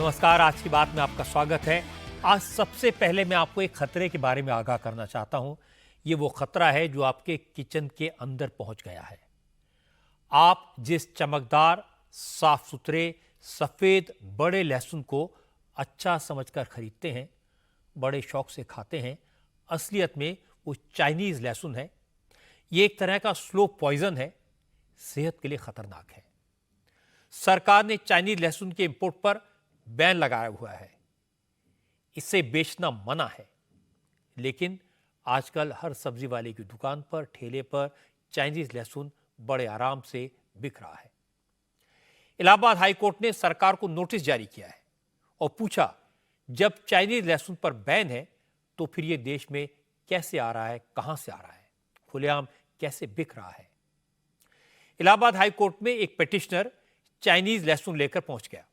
नमस्कार। आज की बात में आपका स्वागत है। आज सबसे पहले मैं आपको एक खतरे के बारे में आगाह करना चाहता हूं। ये वो खतरा है जो आपके किचन के अंदर पहुंच गया है। आप जिस चमकदार, साफ सुथरे, सफेद बड़े लहसुन को अच्छा समझकर खरीदते हैं, बड़े शौक से खाते हैं, असलियत में वो चाइनीज लहसुन है। ये एक तरह का स्लो पॉइजन है, सेहत के लिए खतरनाक है। सरकार ने चाइनीज लहसुन के इंपोर्ट पर बैन लगाया हुआ है। इसे बेचना मना है, लेकिन आजकल हर सब्जी वाले की दुकान पर, ठेले पर चाइनीज लहसुन बड़े आराम से बिक रहा है। इलाहाबाद हाई कोर्ट ने सरकार को नोटिस जारी किया है और पूछा, जब चाइनीज लहसुन पर बैन है तो फिर यह देश में कैसे आ रहा है, कहां से आ रहा है, खुलेआम कैसे बिक रहा है। इलाहाबाद हाई कोर्ट में एक पिटिशनर चाइनीज लहसुन लेकर पहुंच गया।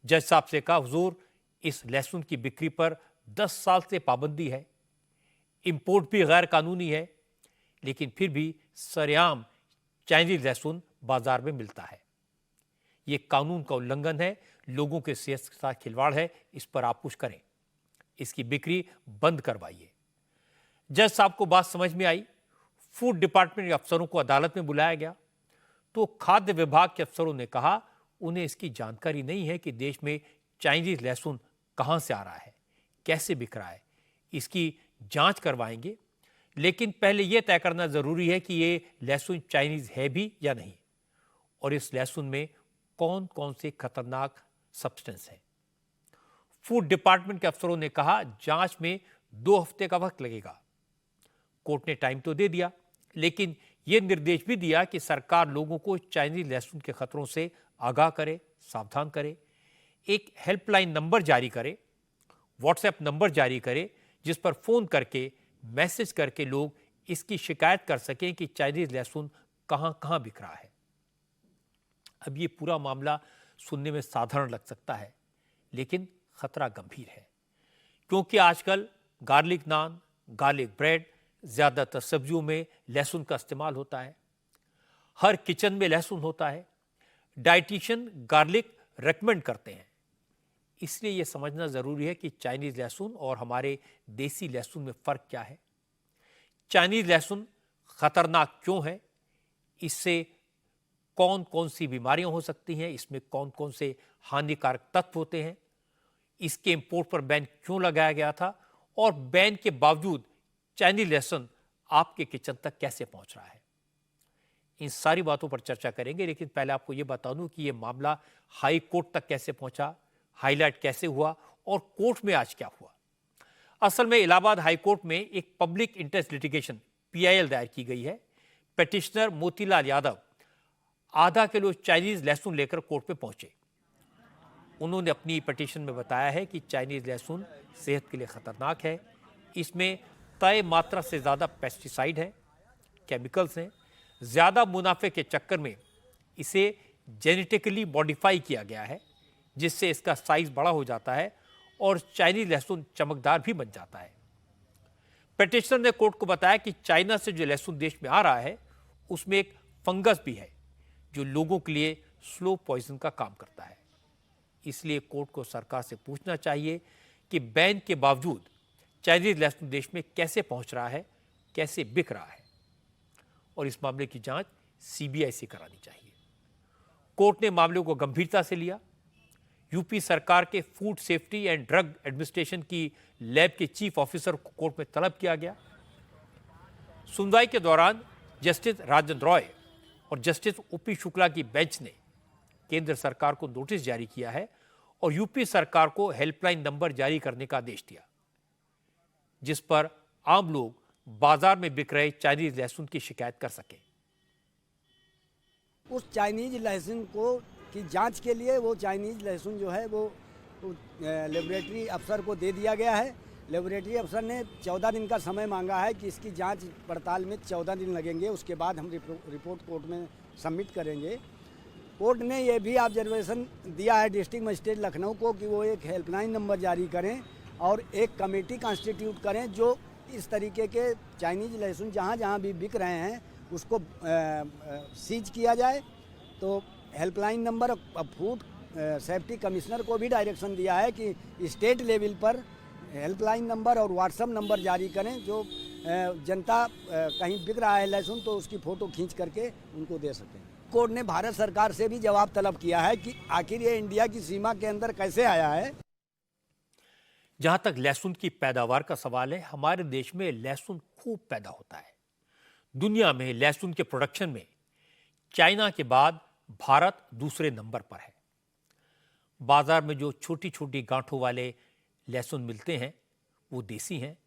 जज साहब से कहा, हुजूर, इस लहसुन की बिक्री पर 10 साल से पाबंदी है, इंपोर्ट भी गैर कानूनी है, लेकिन फिर भी सरेआम चाइनीज लहसुन बाजार में मिलता है। यह कानून का उल्लंघन है, लोगों के सेहत के साथ खिलवाड़ है, इस पर आप कुछ करें, इसकी बिक्री बंद करवाइए। जज साहब को बात समझ में आई। फूड डिपार्टमेंट के अफसरों को अदालत में बुलाया गया तो खाद्य विभाग के अफसरों ने कहा उन्हें इसकी जानकारी नहीं है कि देश में चाइनीज लहसुन कहां से आ रहा है, कैसे बिक रहा है। इसकी जांच करवाएंगे, लेकिन पहले यह तय करना जरूरी है कि यह लहसुन चाइनीज है भी या नहीं, और इस लहसुन में कौन कौन से खतरनाक सब्सटेंस हैं। फूड डिपार्टमेंट के अफसरों ने कहा जांच में 2 हफ्ते का वक्त लगेगा। कोर्ट ने टाइम तो दे दिया, लेकिन यह निर्देश भी दिया कि सरकार लोगों को चाइनीज लहसुन के खतरों से आगाह करे, सावधान करे, एक हेल्पलाइन नंबर जारी करे, व्हाट्सएप नंबर जारी करे, जिस पर फोन करके, मैसेज करके लोग इसकी शिकायत कर सकें कि चाइनीज लहसुन कहां कहां बिक रहा है। अब ये पूरा मामला सुनने में साधारण लग सकता है, लेकिन खतरा गंभीर है, क्योंकि आजकल गार्लिक नान, गार्लिक ब्रेड, ज्यादातर सब्जियों में लहसुन का इस्तेमाल होता है। हर किचन में लहसुन होता है। डाइटिशियन गार्लिक रेकमेंड करते हैं। इसलिए यह समझना जरूरी है कि चाइनीज लहसुन और हमारे देसी लहसुन में फर्क क्या है। चाइनीज लहसुन खतरनाक क्यों है, इससे कौन कौन सी बीमारियां हो सकती हैं, इसमें कौन कौन से हानिकारक तत्व होते हैं, इसके इंपोर्ट पर बैन क्यों लगाया गया था, और बैन के बावजूद चाइनीज लहसुन आपके किचन तक कैसे पहुंच रहा है। इन सारी बातों पर चर्चा करेंगे, लेकिन पहले आपको यह बता दूं कि यह मामला हाई कोर्ट तक कैसे पहुंचा, हाईलाइट कैसे हुआ और कोर्ट में आज क्या हुआ। असल में इलाहाबाद हाई कोर्ट में एक पब्लिक इंटरेस्ट लिटिगेशन PIL दायर की गई है। पिटिशनर मोतीलाल यादव आधा किलो चाइनीज लहसुन लेकर कोर्ट में पहुंचे। उन्होंने अपनी पिटिशन में बताया है कि चाइनीज लहसुन सेहत के लिए खतरनाक है, इसमें तय मात्रा से ज्यादा पेस्टिसाइड है, केमिकल्स हैं, ज्यादा मुनाफे के चक्कर में इसे जेनेटिकली मॉडिफाई किया गया है, जिससे इसका साइज बड़ा हो जाता है और चाइनीज लहसुन चमकदार भी बन जाता है। पिटिशनर ने कोर्ट को बताया कि चाइना से जो लहसुन देश में आ रहा है उसमें एक फंगस भी है जो लोगों के लिए स्लो पॉइजन का काम करता है। इसलिए कोर्ट को सरकार से पूछना चाहिए कि बैन के बावजूद चाइनीज लहसुन देश में कैसे पहुंच रहा है, कैसे बिक रहा है, और इस मामले की जांच CBI से करानी चाहिए। कोर्ट ने मामले को गंभीरता से लिया। यूपी सरकार के food safety and drug administration की लैब के चीफ ऑफिसर को कोर्ट में तलब किया गया। सुनवाई के दौरान जस्टिस राजन रॉय और जस्टिस OP शुक्ला की बेंच ने केंद्र सरकार को नोटिस जारी किया है और यूपी सरकार को हेल्पलाइन नंबर जारी करने का आदेश दिया, जिस पर आम लोग बाजार में बिक रहे चाइनीज लहसुन की शिकायत कर सके। उस चाइनीज लहसुन को की जांच के लिए वो चाइनीज लहसुन जो है वो लेबोरेटरी अफसर को दे दिया गया है। लेबोरेटरी अफसर ने 14 दिन का समय मांगा है कि इसकी जांच पड़ताल में 14 दिन लगेंगे, उसके बाद हम रिपोर्ट कोर्ट में सबमिट करेंगे। कोर्ट ने यह भी ऑब्जर्वेशन दिया है डिस्ट्रिक्ट मजिस्ट्रेट लखनऊ को कि वो एक हेल्पलाइन नंबर जारी करें और एक कमेटी कॉन्स्टिट्यूट करें जो इस तरीके के चाइनीज लहसुन जहाँ जहाँ भी बिक रहे हैं उसको सीज किया जाए। तो helpline number food safety commissioner को भी डायरेक्शन दिया है कि स्टेट लेवल पर हेल्पलाइन नंबर और व्हाट्सएप नंबर जारी करें, जो जनता कहीं बिक रहा है लहसुन तो उसकी फ़ोटो खींच करके उनको दे सकें। कोर्ट ने भारत सरकार से भी जवाब तलब किया है कि आखिर ये इंडिया की सीमा के अंदर कैसे आया है। जहां तक लहसुन की पैदावार का सवाल है, हमारे देश में लहसुन खूब पैदा होता है। दुनिया में लहसुन के प्रोडक्शन में चाइना के बाद भारत दूसरे नंबर पर है। बाजार में जो छोटी छोटी गांठों वाले लहसुन मिलते हैं वो देसी हैं,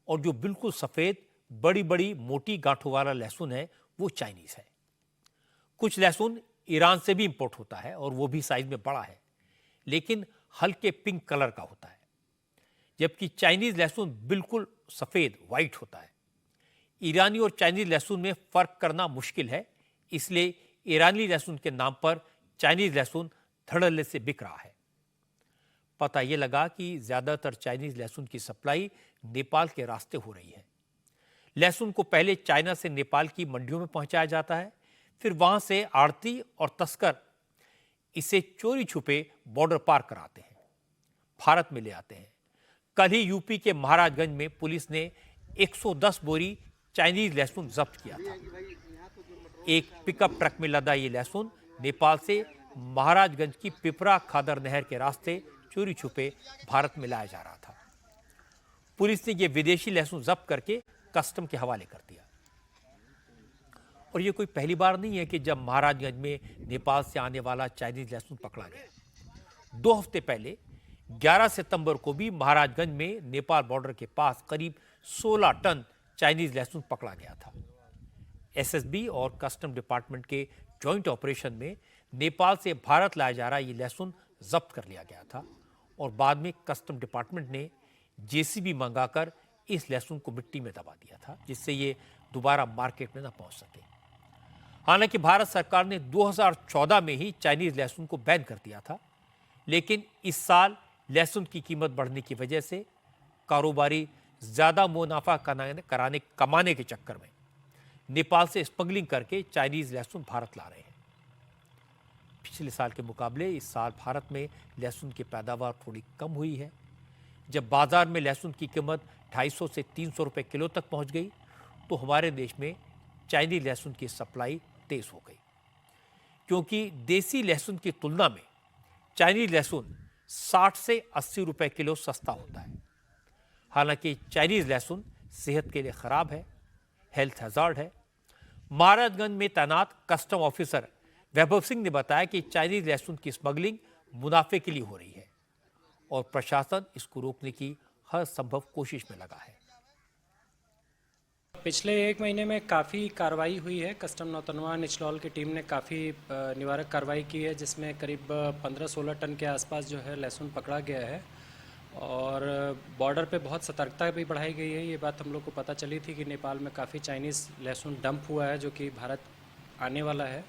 और जो बिल्कुल सफ़ेद बड़ी बड़ी मोटी गांठों वाला लहसुन है वो चाइनीज़ है। कुछ लहसुन ईरान से भी इंपोर्ट होता है और वो भी साइज में बड़ा है, लेकिन हल्के पिंक कलर का होता है, जबकि चाइनीज़ लहसुन बिल्कुल सफ़ेद वाइट होता है। ईरानी और चाइनीज़ लहसुन में फ़र्क करना मुश्किल है, इसलिए ईरानी लहसुन के नाम पर चाइनीज़ लहसुन धड़ल्ले से बिक रहा है। पता ये लगा कि ज़्यादातर चाइनीज़ लहसुन की सप्लाई नेपाल के रास्ते हो रही है। लहसुन को पहले चाइना से नेपाल की मंडियों में पहुंचाया जाता है, फिर वहां से आड़ती और तस्कर इसे चोरी छुपे बॉर्डर पार कराते हैं, भारत में ले आते हैं। कल ही यूपी के महाराजगंज में पुलिस ने 110 बोरी चाइनीज लहसुन जब्त किया था। एक पिकअप ट्रक में लदा ये लहसुन नेपाल से महाराजगंज की पिपरा खादर नहर के रास्ते चोरी छुपे भारत में लाया जा रहा था। पुलिस ने यह विदेशी लहसुन जब्त करके कस्टम के हवाले कर दिया। और ये कोई पहली बार नहीं है कि जब महाराजगंज में नेपाल से आने वाला चाइनीज लहसुन पकड़ा गया। 2 हफ्ते पहले 11 सितंबर को भी महाराजगंज में नेपाल बॉर्डर के पास करीब 16 टन चाइनीज लहसुन पकड़ा गया था। एसएसबी और कस्टम डिपार्टमेंट के जॉइंट ऑपरेशन में नेपाल से भारत लाया जा रहा ये लहसुन जब्त कर लिया गया था, और बाद में कस्टम डिपार्टमेंट ने जेसीबी मंगाकर इस लहसुन को मिट्टी में दबा दिया था, जिससे ये दोबारा मार्केट में न पहुंच सके। हालांकि भारत सरकार ने 2014 में ही चाइनीज लहसुन को बैन कर दिया था, लेकिन इस साल लहसुन की कीमत बढ़ने की वजह से कारोबारी ज्यादा मुनाफा कमाने के चक्कर में नेपाल से स्मगलिंग करके चाइनीज लहसुन भारत ला रहे हैं। पिछले साल के मुकाबले इस साल भारत में लहसुन की पैदावार थोड़ी कम हुई है। जब बाजार में लहसुन की कीमत 250 से 300 रुपए किलो तक पहुंच गई, तो हमारे देश में चाइनीज लहसुन की सप्लाई तेज हो गई, क्योंकि देसी लहसुन की तुलना में चाइनीज लहसुन 60 से 80 रुपए किलो सस्ता होता है। हालांकि चाइनीज लहसुन सेहत के लिए खराब है, हेल्थ हैजार्ड है। महाराजगंज में तैनात कस्टम ऑफिसर वैभव सिंह ने बताया कि चाइनीज लहसुन की स्मगलिंग मुनाफे के लिए हो रही है, और प्रशासन इसको रोकने की हर संभव कोशिश में लगा है। पिछले 1 महीने में काफ़ी कार्रवाई हुई है। कस्टम नौतनवा निचलौल की टीम ने काफ़ी निवारक कार्रवाई की है, जिसमें करीब 15-16 टन के आसपास जो है लहसुन पकड़ा गया है, और बॉर्डर पे बहुत सतर्कता भी बढ़ाई गई है। ये बात हम लोग को पता चली थी कि नेपाल में काफ़ी चाइनीज़ लहसुन डंप हुआ है जो कि भारत आने वाला है,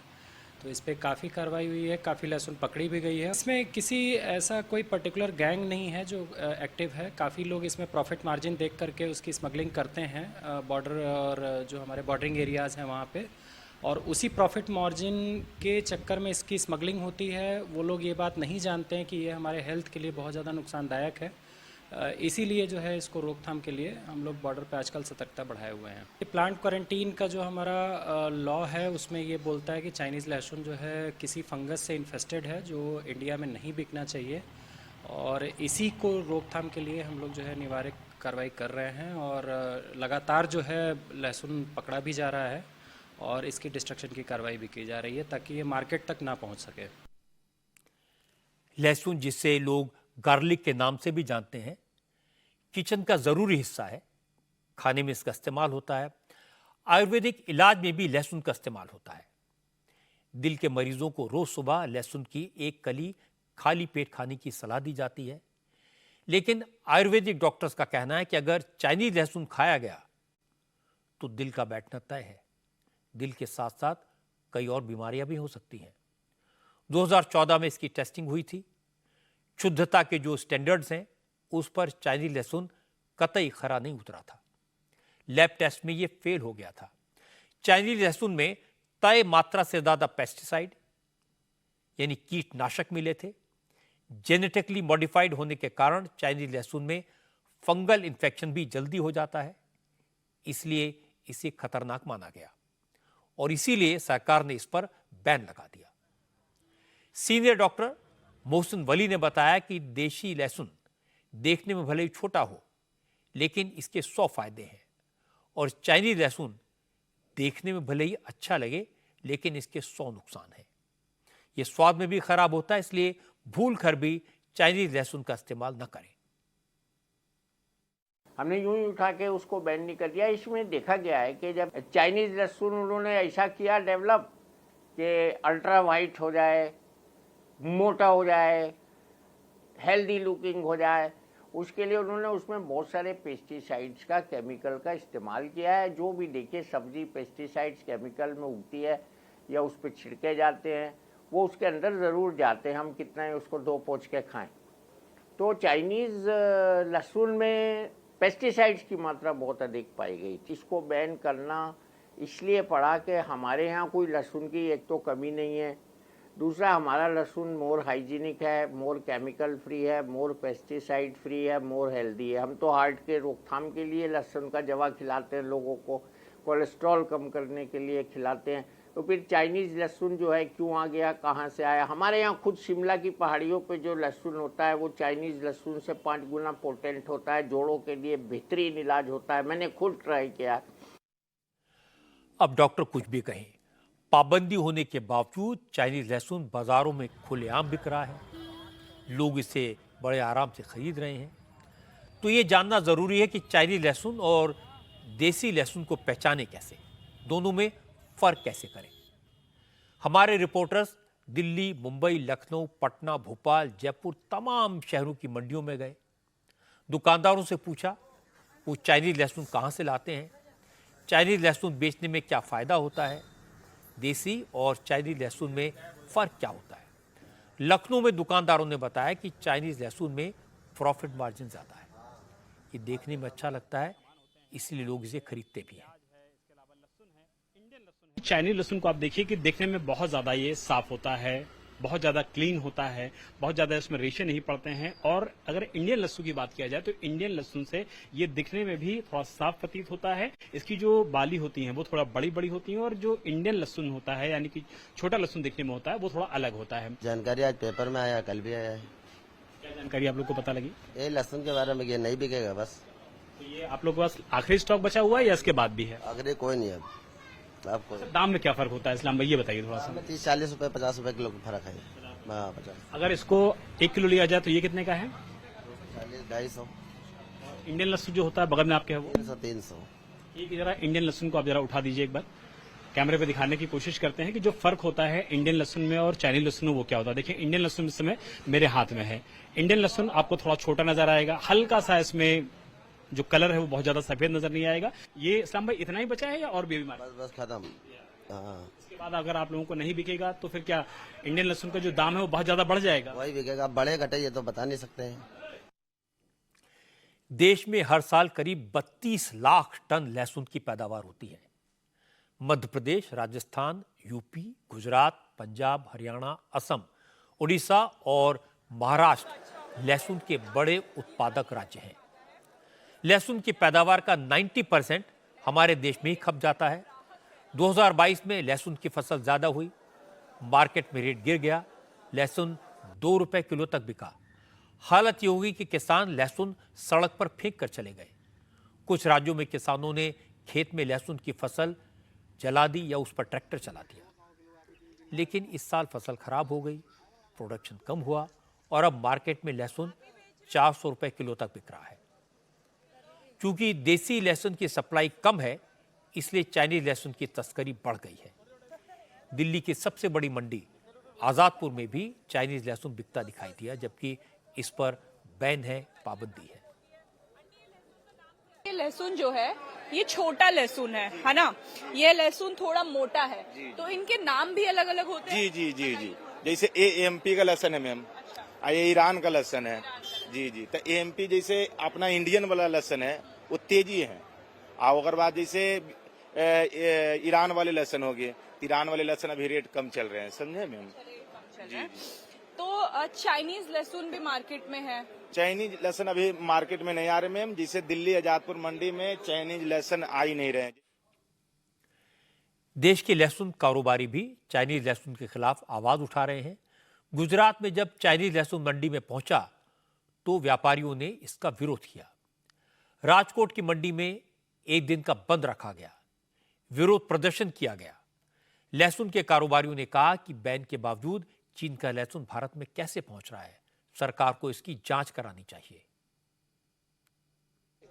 तो इस पर काफ़ी कार्रवाई हुई है, काफ़ी लहसुन पकड़ी भी गई है। इसमें किसी ऐसा कोई पर्टिकुलर गैंग नहीं है जो एक्टिव है। काफ़ी लोग इसमें प्रॉफिट मार्जिन देख करके उसकी स्मगलिंग करते हैं बॉर्डर और जो हमारे बॉर्डरिंग एरियाज़ हैं वहाँ पे, और उसी प्रॉफिट मार्जिन के चक्कर में इसकी स्मगलिंग होती है। वो लोग ये बात नहीं जानते हैं कि ये हमारे हेल्थ के लिए बहुत ज़्यादा नुकसानदायक है। इसीलिए जो है इसको रोकथाम के लिए हम लोग बॉर्डर पे आजकल सतर्कता बढ़ाए हुए हैं। ये प्लांट क्वारंटीन का जो हमारा लॉ है उसमें ये बोलता है कि चाइनीज़ लहसुन जो है किसी फंगस से इन्फेस्टेड है जो इंडिया में नहीं बिकना चाहिए, और इसी को रोकथाम के लिए हम लोग जो है निवारक कार्रवाई कर रहे हैं, और लगातार जो है लहसुन पकड़ा भी जा रहा है और इसकी डिस्ट्रक्शन की कार्रवाई भी की जा रही है ताकि ये मार्केट तक ना पहुंच सके। लहसुन, जिसे लोग गार्लिक के नाम से भी जानते हैं, किचन का जरूरी हिस्सा है। खाने में इसका इस्तेमाल होता है। आयुर्वेदिक इलाज में भी लहसुन का इस्तेमाल होता है। दिल के मरीजों को रोज सुबह लहसुन की एक कली खाली पेट खाने की सलाह दी जाती है, लेकिन आयुर्वेदिक डॉक्टर्स का कहना है कि अगर चाइनीज लहसुन खाया गया तो दिल का बैठना तय है। दिल के साथ साथ कई और बीमारियां भी हो सकती हैं। 2014 में इसकी टेस्टिंग हुई थी। शुद्धता के जो स्टैंडर्ड्स हैं उस पर चाइनीज लहसुन कतई खरा नहीं उतरा था। लैब टेस्ट में ये फेल हो गया था। चाइनीज लहसुन में तय मात्रा से ज्यादा पेस्टिसाइड यानी कीटनाशक मिले थे, जेनेटिकली मॉडिफाइड होने के कारण चाइनीज लहसुन में फंगल इन्फेक्शन भी जल्दी हो जाता है, इसलिए इसे खतरनाक माना गया और इसीलिए सरकार ने इस पर बैन लगा दिया। सीनियर डॉक्टर मोहसिन वली ने बताया कि देशी लहसुन देखने में भले ही छोटा हो, लेकिन इसके 100 फायदे हैं और चाइनीज लहसुन देखने में भले ही अच्छा लगे, लेकिन इसके 100 नुकसान हैं। यह स्वाद में भी खराब होता है, इसलिए भूल कर भी चाइनीज लहसुन का इस्तेमाल न करें। हमने यूं ही उठा के उसको बैन नहीं कर दिया। इसमें देखा गया है कि जब चाइनीज लहसुन उन्होंने ऐसा किया डेवलप कि अल्ट्रा वाइट हो जाए, मोटा हो जाए, हेल्दी लुकिंग हो जाए, उसके लिए उन्होंने उसमें बहुत सारे पेस्टिसाइड्स का, केमिकल का इस्तेमाल किया है। जो भी देखिए सब्जी पेस्टिसाइड्स केमिकल में उगती है या उस पर छिड़के जाते हैं, वो उसके अंदर ज़रूर जाते हैं, हम कितना ही उसको धो पोंछ के खाएं। तो चाइनीज़ लहसुन में पेस्टिसाइड्स की मात्रा बहुत अधिक पाई गई। इसको बैन करना इसलिए पड़ा कि हमारे यहाँ कोई लहसुन की एक तो कमी नहीं है, दूसरा हमारा लहसुन मोर हाइजीनिक है, मोर केमिकल फ्री है, मोर पेस्टिसाइड फ्री है, मोर हेल्दी है। हम तो हार्ट के रोकथाम के लिए लहसुन का जवा खिलाते हैं लोगों को, कोलेस्ट्रॉल कम करने के लिए खिलाते हैं। तो फिर चाइनीज़ लहसुन जो है क्यों आ गया, कहाँ से आया? हमारे यहाँ खुद शिमला की पहाड़ियों पे जो लहसुन होता है वो चाइनीज़ लहसुन से 5 गुना पोटेंट होता है, जोड़ों के लिए बेहतरीन इलाज होता है। मैंने खुद ट्राई किया। अब डॉक्टर कुछ भी कहें, पाबंदी होने के बावजूद चाइनीज लहसुन बाजारों में खुलेआम बिक रहा है, लोग इसे बड़े आराम से खरीद रहे हैं। तो ये जानना जरूरी है कि चाइनीज लहसुन और देसी लहसुन को पहचाने कैसे, दोनों में फर्क कैसे करें। हमारे रिपोर्टर्स दिल्ली, मुंबई, लखनऊ, पटना, भोपाल, जयपुर तमाम शहरों की मंडियों में गए, दुकानदारों से पूछा वो चाइनीज लहसुन कहाँ से लाते हैं, चाइनीज लहसुन बेचने में क्या फायदा होता है, देसी और चाइनीज लहसुन में फर्क क्या होता है। लखनऊ में दुकानदारों ने बताया कि चाइनीज लहसुन में प्रॉफिट मार्जिन ज्यादा है, ये देखने में अच्छा लगता है, इसलिए लोग इसे खरीदते भी हैं। चाइनीज लहसुन को आप देखिए कि देखने में बहुत ज्यादा ये साफ होता है, बहुत ज्यादा क्लीन होता है, बहुत ज्यादा इसमें रेशे नहीं पड़ते हैं। और अगर इंडियन लहसुन की बात किया जाए तो इंडियन लहसुन से ये दिखने में भी थोड़ा साफ प्रतीत होता है। इसकी जो बाली होती हैं वो थोड़ा बड़ी बड़ी होती हैं और जो इंडियन लहसुन होता है यानी कि छोटा लहसुन दिखने में होता है वो थोड़ा अलग होता है। जानकारी आज पेपर में आया, कल भी आया है। क्या जानकारी आप लोग को पता लगी? ये लहसुन के बारे में ये नहीं बिकेगा बस। तो ये आप लोग के पास आखिरी स्टॉक बचा हुआ है या इसके बाद भी है? अगर कोई नहीं है आपको। दाम में क्या फर्क होता है इस्लाम भाई, ये बताइए थोड़ा सा। 30-40 रुपए 50 रुपए किलो का फर्क है। हाँ 50। अगर इसको 1 किलो लिया जाए तो ये कितने का है? 40-250। इंडियन लहसुन जो होता है बगल में आपके है वो 300। एक जरा इंडियन लहसुन को आप जरा उठा दीजिए एक बार, कैमरे पे दिखाने की कोशिश करते हैं कि जो फर्क होता है इंडियन लहसुन में और चाइनीज लहसुन में वो क्या होता है। देखिए इंडियन लहसुन इस समय मेरे हाथ में है। इंडियन लहसुन आपको थोड़ा छोटा नजर आएगा, हल्का सा इसमें जो कलर है वो बहुत ज्यादा सफेद नजर नहीं आएगा। ये इस्लाम भाई इतना ही बचा है या और भी बीमार? बस खत्म। हाँ इसके बाद अगर आप लोगों को नहीं बिकेगा तो फिर क्या इंडियन लहसुन का जो दाम है वो बहुत ज्यादा बढ़ जाएगा? वही बिकेगा, बड़े घटे ये तो बता नहीं सकते हैं। देश में हर साल करीब 32 लाख टन लहसुन की पैदावार होती है। मध्य प्रदेश, राजस्थान, यूपी, गुजरात, पंजाब, हरियाणा, असम, उड़ीसा और महाराष्ट्र लहसुन के बड़े उत्पादक राज्य हैं। लहसुन की पैदावार का 90% हमारे देश में ही खप जाता है। 2022 में लहसुन की फसल ज्यादा हुई, मार्केट में रेट गिर गया, लहसुन 2 रुपए किलो तक बिका। हालत ये होगी कि किसान लहसुन सड़क पर फेंक कर चले गए। कुछ राज्यों में किसानों ने खेत में लहसुन की फसल जला दी या उस पर ट्रैक्टर चला दिया। लेकिन इस साल फसल खराब हो गई, प्रोडक्शन कम हुआ और अब मार्केट में लहसुन 400 रुपए किलो तक बिक रहा है। क्योंकि देसी लहसुन की सप्लाई कम है, इसलिए चाइनीज लहसुन की तस्करी बढ़ गई है। दिल्ली की सबसे बड़ी मंडी आजादपुर में भी चाइनीज लहसुन बिकता दिखाई दिया, जबकि इस पर बैन है, पाबंदी है। ये लहसुन जो है ये छोटा लहसुन है ना? ये लहसुन थोड़ा मोटा है, तो इनके नाम भी अलग अलग होते हैं। जी जी जी जी, जैसे एएमपी का लहसुन है मैम, ये ईरान का लहसुन है। जी जी, तो एएमपी जैसे अपना इंडियन वाला लहसुन है वो तेजी है। और अगर बात जैसे ईरान वाले लहसुन हो गए, ईरान वाले लहसुन अभी रेट कम चल रहे हैं, समझे मैम? जी। तो चाइनीज लहसुन भी मार्केट में है। चाइनीज लहसुन अभी मार्केट में नहीं आ रहे मैम, जिसे दिल्ली आजादपुर मंडी में चाइनीज लहसुन आ ही नहीं रहे। देश के लहसुन कारोबारी भी चाइनीज लहसुन के खिलाफ आवाज उठा रहे हैं। गुजरात में जब चाइनीज लहसुन मंडी में पहुंचा तो व्यापारियों ने इसका विरोध किया। राजकोट की मंडी में एक दिन का बंद रखा गया, विरोध प्रदर्शन किया गया। लहसुन के कारोबारियों ने कहा कि बैन के बावजूद चीन का लहसुन भारत में कैसे पहुंच रहा है, सरकार को इसकी जांच करानी चाहिए।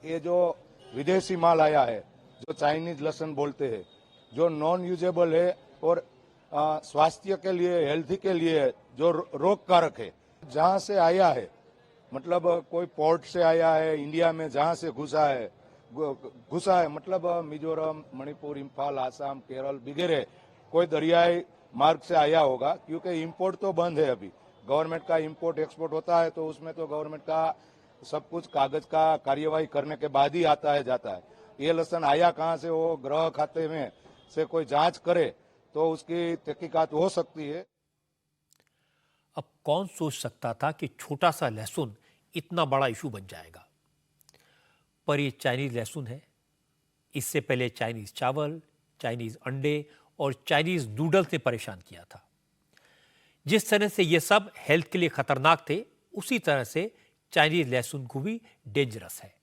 ये जो विदेशी माल आया है, जो चाइनीज लहसुन बोलते हैं, जो नॉन यूजेबल है और स्वास्थ्य के लिए, हेल्थी के लिए जो रोगकारक है, जहां से आया है, मतलब कोई पोर्ट से आया है, इंडिया में जहां से घुसा है, मतलब मिजोरम, मणिपुर, इम्फाल, आसाम, केरल वगैरह कोई दरियाई मार्ग से आया होगा, क्योंकि इंपोर्ट तो बंद है अभी। गवर्नमेंट का इंपोर्ट एक्सपोर्ट होता है तो उसमें तो गवर्नमेंट का सब कुछ कागज का कार्यवाही करने के बाद ही आता है जाता है। ये लहसुन आया कहां से, वो गृह खाते में से कोई जांच करे तो उसकी तहकीकात हो सकती है। अब कौन सोच सकता था कि छोटा सा लहसुन इतना बड़ा इशू बन जाएगा। पर ये चाइनीज लहसुन है। इससे पहले चाइनीज चावल, चाइनीज अंडे और चाइनीज नूडल्स ने परेशान किया था। जिस तरह से ये सब हेल्थ के लिए खतरनाक थे, उसी तरह से चाइनीज लहसुन को भी डेंजरस है।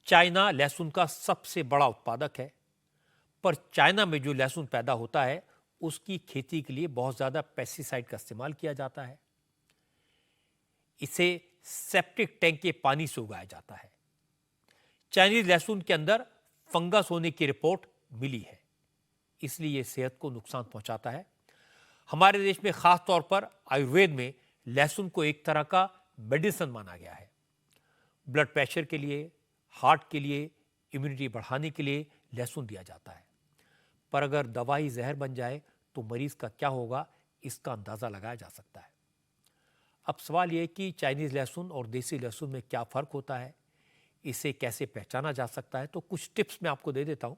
चाइना लहसुन का सबसे बड़ा उत्पादक है, पर चाइना में जो लहसुन पैदा होता है उसकी खेती के लिए बहुत ज्यादा पेस्टिसाइड का इस्तेमाल किया जाता है। इसे सेप्टिक टैंक के पानी से उगाया जाता है। चाइनीज लहसुन के अंदर फंगस होने की रिपोर्ट मिली है, इसलिए यह सेहत को नुकसान पहुंचाता है। हमारे देश में खास तौर पर आयुर्वेद में लहसुन को एक तरह का मेडिसिन माना गया है। ब्लड प्रेशर के लिए, हार्ट के लिए, इम्यूनिटी बढ़ाने के लिए लहसुन दिया जाता है। पर अगर दवाई जहर बन जाए तो मरीज का क्या होगा, इसका अंदाजा लगाया जा सकता है। अब सवाल यह कि चाइनीज लहसुन और देसी लहसुन में क्या फर्क होता है, इसे कैसे पहचाना जा सकता है। तो कुछ टिप्स मैं आपको दे देता हूं।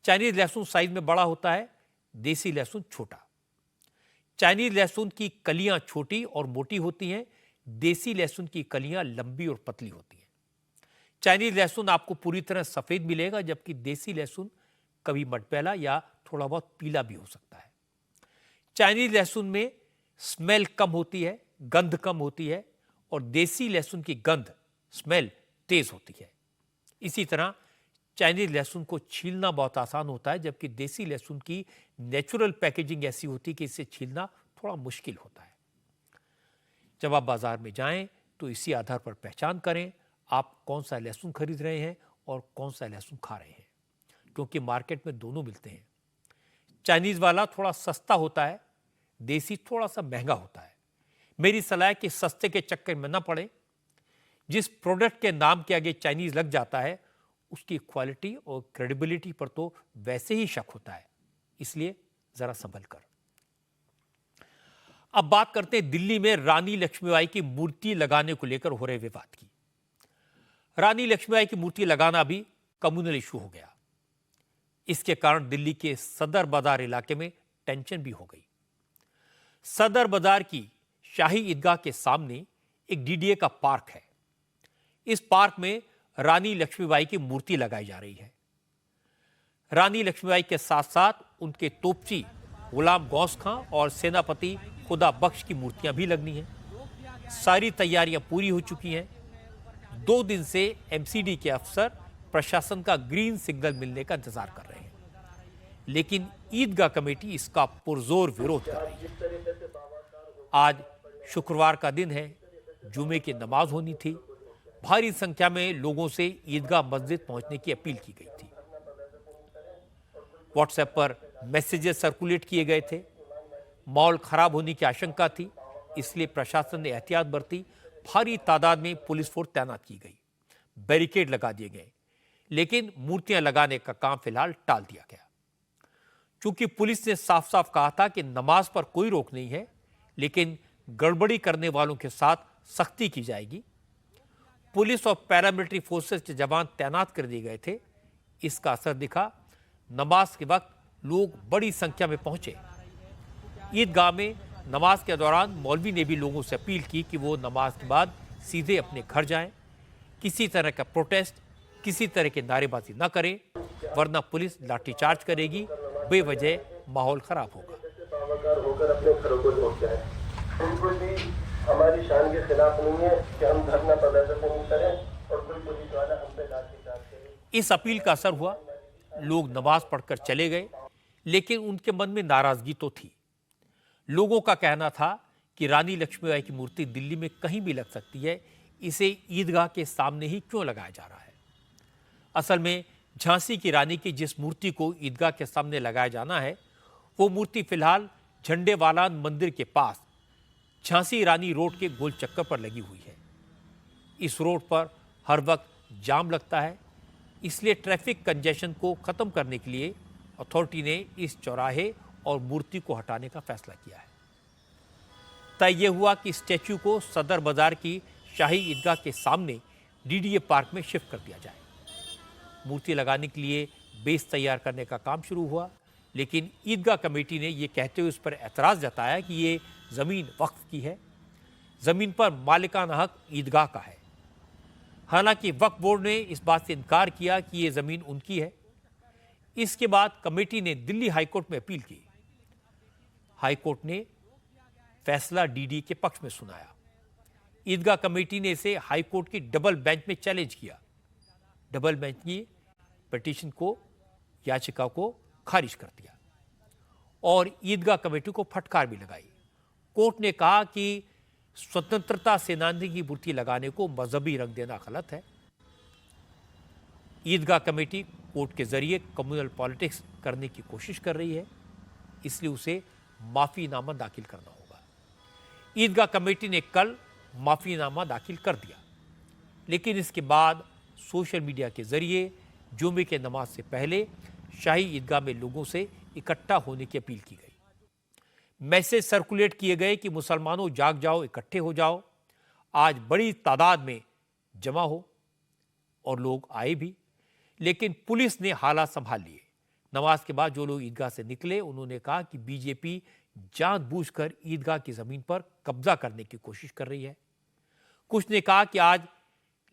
चाइनीज लहसुन साइज में बड़ा होता है, देसी लहसुन छोटा। चाइनीज लहसुन की कलियां छोटी और मोटी होती हैं, देसी लहसुन की कलियां लंबी और पतली होती हैं। चाइनीज लहसुन आपको पूरी तरह सफेद मिलेगा, जबकि देसी लहसुन कभी मटमैला या थोड़ा बहुत पीला भी हो सकता है। चाइनीज लहसुन में स्मेल कम होती है, गंध कम होती है, और देसी लहसुन की गंध, स्मेल तेज होती है। इसी तरह चाइनीज लहसुन को छीलना बहुत आसान होता है, जबकि देसी लहसुन की नेचुरल पैकेजिंग ऐसी होती है कि इसे छीलना थोड़ा मुश्किल होता है। जब आप बाजार में जाएं तो इसी आधार पर पहचान करें आप कौन सा लहसुन खरीद रहे हैं और कौन सा लहसुन खा रहे हैं, क्योंकि मार्केट में दोनों मिलते हैं। चाइनीज वाला थोड़ा सस्ता होता है, देसी थोड़ा सा महंगा होता है। मेरी सलाह है कि सस्ते के चक्कर में न पड़े। जिस प्रोडक्ट के नाम के आगे चाइनीज लग जाता है उसकी क्वालिटी और क्रेडिबिलिटी पर तो वैसे ही शक होता है, इसलिए जरा संभल कर। अब बात करते हैं दिल्ली में रानी लक्ष्मीबाई की मूर्ति लगाने को लेकर हो रहे विवाद की। रानी लक्ष्मीबाई की मूर्ति लगाना भी कम्युनल इशू हो गया। इसके कारण दिल्ली के सदर बाजार इलाके में टेंशन भी हो गई। सदर बाजार की शाही ईदगाह के सामने एक डीडीए का पार्क है। इस पार्क में रानी लक्ष्मीबाई की मूर्ति लगाई जा रही है। रानी लक्ष्मीबाई के साथ साथ उनके तोपची गुलाम गौस खां और सेनापति खुदा बख्श की मूर्तियां भी लगनी हैं। सारी तैयारियां पूरी हो चुकी हैं। 2 दिन से एमसीडी के अफसर प्रशासन का ग्रीन सिग्नल मिलने का इंतजार कर रहे हैं, लेकिन ईदगाह कमेटी इसका पुरजोर विरोध कर रही है। आज शुक्रवार का दिन है, जुमे की नमाज होनी थी। भारी संख्या में लोगों से ईदगाह मस्जिद पहुंचने की अपील की गई थी। व्हाट्सएप पर मैसेजेस सर्कुलेट किए गए थे। माहौल खराब होने की आशंका थी, इसलिए प्रशासन ने एहतियात बरती। भारी तादाद में पुलिस फोर्स तैनात की गई, बैरिकेड लगा दिए गए, लेकिन मूर्तियां लगाने का काम फिलहाल टाल दिया गया। चूंकि पुलिस ने साफ साफ कहा था कि नमाज पर कोई रोक नहीं है, लेकिन गड़बड़ी करने वालों के साथ सख्ती की जाएगी। पुलिस और पैरामिलिट्री फोर्सेस के जवान तैनात कर दिए गए थे। इसका असर दिखा। नमाज के वक्त लोग बड़ी संख्या में पहुंचे। ईदगाह में नमाज के दौरान मौलवी ने भी लोगों से अपील की कि वो नमाज के बाद सीधे अपने घर जाएं, किसी तरह का प्रोटेस्ट, किसी तरह की नारेबाजी न करें, वरना पुलिस लाठीचार्ज करेगी, बेवजह माहौल खराब होगा। होकर अपने घरों को लौट जाए। बिल्कुल भी हमारी शान के खिलाफ नहीं है कि हम धरना प्रदर्शन करें और कोई पुलिस वाला हम पे लाठीचार्ज करे। इस अपील का असर हुआ, लोग नमाज पढ़कर चले गए, लेकिन उनके मन में नाराजगी तो थी। लोगों का कहना था कि रानी लक्ष्मीबाई की मूर्ति दिल्ली में कहीं भी लग सकती है, इसे ईदगाह के सामने ही क्यों लगाया जा रहा है। असल में झांसी की रानी की जिस मूर्ति को ईदगाह के सामने लगाया जाना है, वो मूर्ति फिलहाल झंडेवालान मंदिर के पास झांसी रानी रोड के गोल चक्कर पर लगी हुई है। इस रोड पर हर वक्त जाम लगता है, इसलिए ट्रैफिक कंजेशन को खत्म करने के लिए अथॉरिटी ने इस चौराहे और मूर्ति को हटाने का फैसला किया है। तय यह हुआ कि स्टैच्यू को सदर बाजार की शाही ईदगाह के सामने डीडीए पार्क में शिफ्ट कर दिया जाए। मूर्ति लगाने के लिए बेस तैयार करने का काम शुरू हुआ, लेकिन ईदगाह कमेटी ने यह कहते हुए उस पर एतराज़ जताया कि ये ज़मीन वक्फ की है, ज़मीन पर मालिकाना हक ईदगाह का है। हालांकि वक्फ बोर्ड ने इस बात से इनकार किया कि ये ज़मीन उनकी है। इसके बाद कमेटी ने दिल्ली हाईकोर्ट में अपील की। हाईकोर्ट ने फैसला डीडीए के पक्ष में सुनाया। ईदगाह कमेटी ने इसे हाईकोर्ट की डबल बेंच में चैलेंज किया। डबल बेंच की पिटीशन को, याचिका को खारिज कर दिया और ईदगाह कमेटी को फटकार भी लगाई। कोर्ट ने कहा कि स्वतंत्रता सेनानी की मूर्ति लगाने को मजहबी रंग देना गलत है। ईदगाह कमेटी कोर्ट के जरिए कम्युनल पॉलिटिक्स करने की कोशिश कर रही है, इसलिए उसे माफीनामा दाखिल करना होगा। ईदगाह कमेटी ने कल माफीनामा दाखिल कर दिया, लेकिन इसके बाद सोशल मीडिया के जरिए जुमे के नमाज से पहले शाही ईदगाह में लोगों से इकट्ठा होने की अपील की गई। मैसेज सर्कुलेट किए गए कि मुसलमानों जाग जाओ, इकट्ठे हो जाओ। आज बड़ी तादाद में जमा हो, और लोग आए भी, लेकिन पुलिस ने हालात संभाल लिए। नमाज के बाद जो लोग ईदगाह से निकले, उन्होंने कहा कि बीजेपी जानबूझकर ईदगाह की जमीन पर कब्जा करने की कोशिश कर रही है। कुछ ने कहा कि आज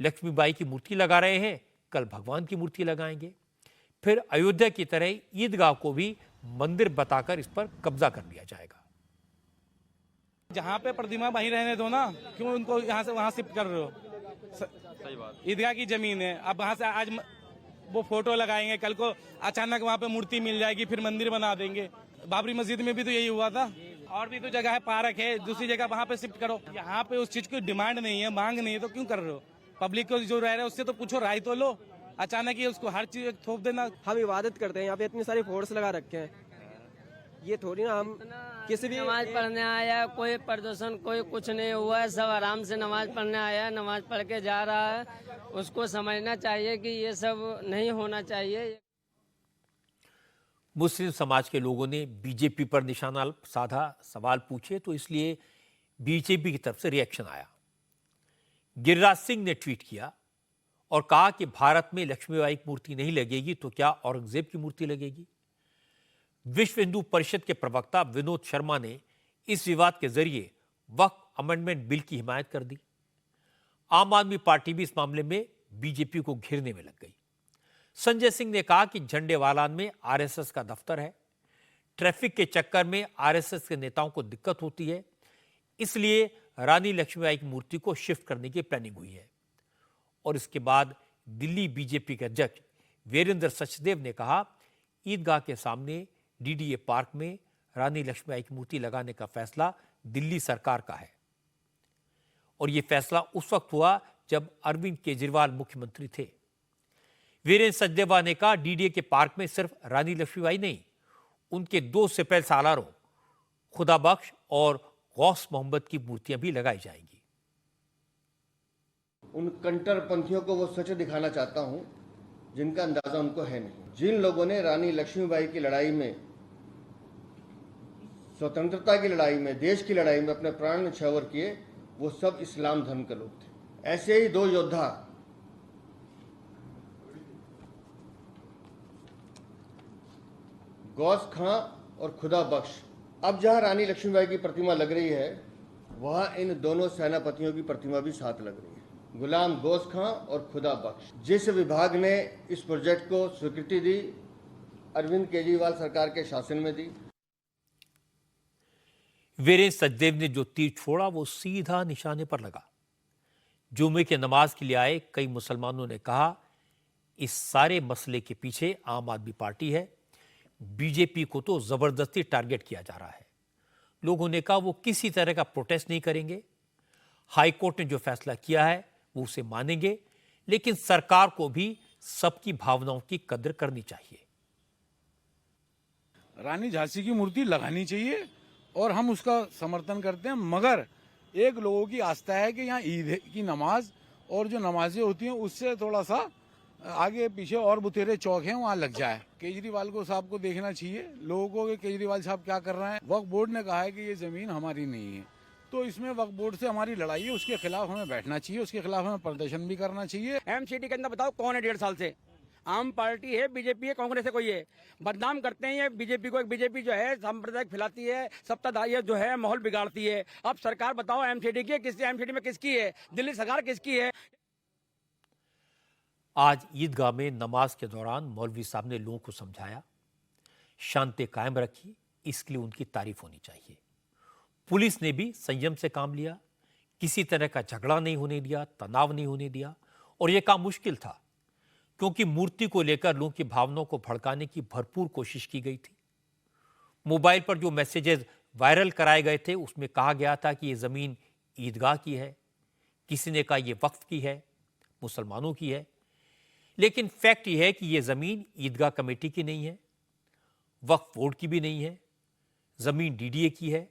लक्ष्मीबाई की मूर्ति लगा रहे हैं, कल भगवान की मूर्ति लगाएंगे, फिर अयोध्या की तरह ईदगाह को भी मंदिर बताकर इस पर कब्जा कर लिया जाएगा। जहाँ पे प्रतिमा वहीं रहने दो ना, क्यों उनको यहाँ से वहाँ शिफ्ट कर रहे हो? सही बात। ईदगाह की जमीन है, अब वहाँ से आज वो फोटो लगाएंगे, कल को अचानक वहाँ पे मूर्ति मिल जाएगी, फिर मंदिर बना देंगे। बाबरी मस्जिद में भी तो यही हुआ था। और भी तो जगह है, पार्क है, दूसरी जगह वहाँ पे शिफ्ट करो। यहाँ पे उस चीज की डिमांड नहीं है, मांग नहीं है, तो क्यों कर रहे हो? पब्लिक को जो रह रहा है उससे तो पूछो, राय तो लो। अचानक ही उसको हर चीज थोप देना। हम इबादत करते हैं, यहाँ पे इतनी सारी फोर्स लगा रखे हैं, ये थोड़ी ना हम किसी भी नमाज पढ़ने आया, कोई प्रदूषण कोई कुछ नहीं हुआ है, सब आराम से नमाज पढ़ने आया, नमाज पढ़ के जा रहा है। उसको समझना चाहिए कि ये सब नहीं होना चाहिए। मुस्लिम समाज के लोगों ने बीजेपी पर निशाना साधा, सवाल पूछे, तो इसलिए बीजेपी की तरफ से रिएक्शन आया। गिरिराज सिंह ने ट्वीट किया और कहा कि भारत में लक्ष्मीबाई की मूर्ति नहीं लगेगी तो क्या औरंगजेब की मूर्ति लगेगी। विश्व हिंदू परिषद के प्रवक्ता विनोद शर्मा ने इस विवाद के जरिए वक्फ अमेंडमेंट बिल की हिमायत कर दी। आम आदमी पार्टी भी इस मामले में बीजेपी को घेरने में लग गई। संजय सिंह ने कहा कि झंडेवालान में आरएसएस का दफ्तर है, ट्रैफिक के चक्कर में आरएसएस के नेताओं को दिक्कत होती है, इसलिए रानी लक्ष्मीबाई की मूर्ति को शिफ्ट करने की प्लानिंग हुई है। और इसके बाद दिल्ली बीजेपी के अध्यक्ष वीरेंद्र सचदेव ने कहा, ईदगाह के सामने डीडीए पार्क में रानी लक्ष्मीबाई की मूर्ति लगाने का फैसला दिल्ली सरकार का है। और यह फैसला उस वक्त हुआ जब अरविंद केजरीवाल मुख्यमंत्री थे। वीरेंद्र सचदेवा ने कहा, डीडीए के पार्क में सिर्फ रानी लक्ष्मीबाई नहीं, उनके 2 सिपह सालारों खुदा बख्श और गौस मोहम्मद की मूर्तियां भी लगाई जाएंगी। उन कट्टरपंथियों को वो सच दिखाना चाहता हूं जिनका अंदाजा उनको है नहीं। जिन लोगों ने रानी लक्ष्मीबाई की लड़ाई में, स्वतंत्रता की लड़ाई में, देश की लड़ाई में अपने प्राण न्यौछावर किए, वो सब इस्लाम धर्म के लोग थे। ऐसे ही 2 योद्धा गौस खां और खुदा बख्श अब जहां रानी लक्ष्मीबाई की प्रतिमा लग रही है, वहां इन दोनों सेनापतियों की प्रतिमा भी साथ लग रही है, गुलाम गोस खां और खुदा बख्श। जिस विभाग ने इस प्रोजेक्ट को स्वीकृति दी, अरविंद केजरीवाल सरकार के शासन में दी। वीरेंद्र सचदेव ने जो तीर छोड़ा वो सीधा निशाने पर लगा। जुमे के नमाज के लिए आए कई मुसलमानों ने कहा, इस सारे मसले के पीछे आम आदमी पार्टी है, बीजेपी को तो जबरदस्ती टारगेट किया जा रहा है। लोगों ने कहा वो किसी तरह का प्रोटेस्ट नहीं करेंगे, हाईकोर्ट ने जो फैसला किया है वो उसे मानेंगे, लेकिन सरकार को भी सबकी भावनाओं की कदर करनी चाहिए। रानी झांसी की मूर्ति लगानी चाहिए और हम उसका समर्थन करते हैं, मगर एक लोगों की आस्था है कि यहाँ ईद की नमाज और जो नमाजें होती हैं उससे थोड़ा सा आगे पीछे और बुतेरे चौक हैं वहाँ लग जाए। केजरीवाल को साहब को देखना चाहिए, लोगों को कि केजरीवाल साहब क्या कर रहे हैं। वक्फ बोर्ड ने कहा है कि ये जमीन हमारी नहीं है, तो इसमें वक्फ बोर्ड से हमारी लड़ाई है, उसके खिलाफ हमें बैठना चाहिए, उसके खिलाफ हमें प्रदर्शन भी करना चाहिए। एमसीडी के अंदर बताओ कौन है 1.5 साल से? आम पार्टी है, बीजेपी है, कांग्रेस है, कोई है? बदनाम करते हैं ये बीजेपी को। बीजेपी जो है सांप्रदायिक फैलाती है, सत्ताधारी जो है माहौल बिगाड़ती है। अब सरकार बताओ एमसीडी की किस, एमसीडी में किसकी है? दिल्ली सरकार किसकी है? आज ईदगाह में नमाज के दौरान मौलवी साहब ने लोगों को समझाया, शांति कायम रखी, इसके लिए उनकी तारीफ होनी चाहिए। पुलिस ने भी संयम से काम लिया, किसी तरह का झगड़ा नहीं होने दिया, तनाव नहीं होने दिया, और यह काम मुश्किल था क्योंकि मूर्ति को लेकर लोगों की भावनाओं को भड़काने की भरपूर कोशिश की गई थी। मोबाइल पर जो मैसेजेस वायरल कराए गए थे उसमें कहा गया था कि यह जमीन ईदगाह की है, किसी ने कहा यह वक्फ की है, मुसलमानों की है, लेकिन फैक्ट यह है कि यह जमीन ईदगाह कमेटी की नहीं है, वक्फ बोर्ड की भी नहीं है, जमीन डीडीए की है,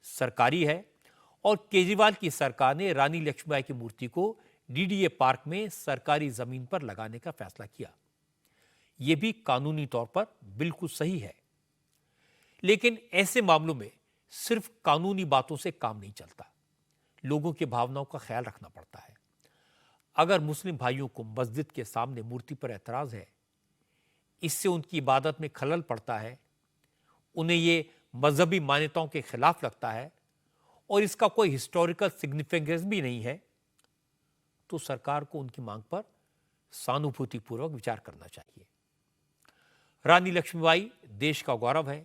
सरकारी है, और केजरीवाल की सरकार ने रानी लक्ष्मीबाई की मूर्ति को डीडीए पार्क में सरकारी जमीन पर लगाने का फैसला किया। यह भी कानूनी तौर पर बिल्कुल सही है, लेकिन ऐसे मामलों में सिर्फ कानूनी बातों से काम नहीं चलता, लोगों की भावनाओं का ख्याल रखना पड़ता है। अगर मुस्लिम भाइयों को मस्जिद के सामने मूर्ति पर एतराज है, इससे उनकी इबादत में खलल पड़ता है, उन्हें ये मजहबी मान्यताओं के खिलाफ लगता है और इसका कोई हिस्टोरिकल सिग्निफिकेंस भी नहीं है, तो सरकार को उनकी मांग पर सहानुभूतिपूर्वक विचार करना चाहिए। रानी लक्ष्मीबाई देश का गौरव है,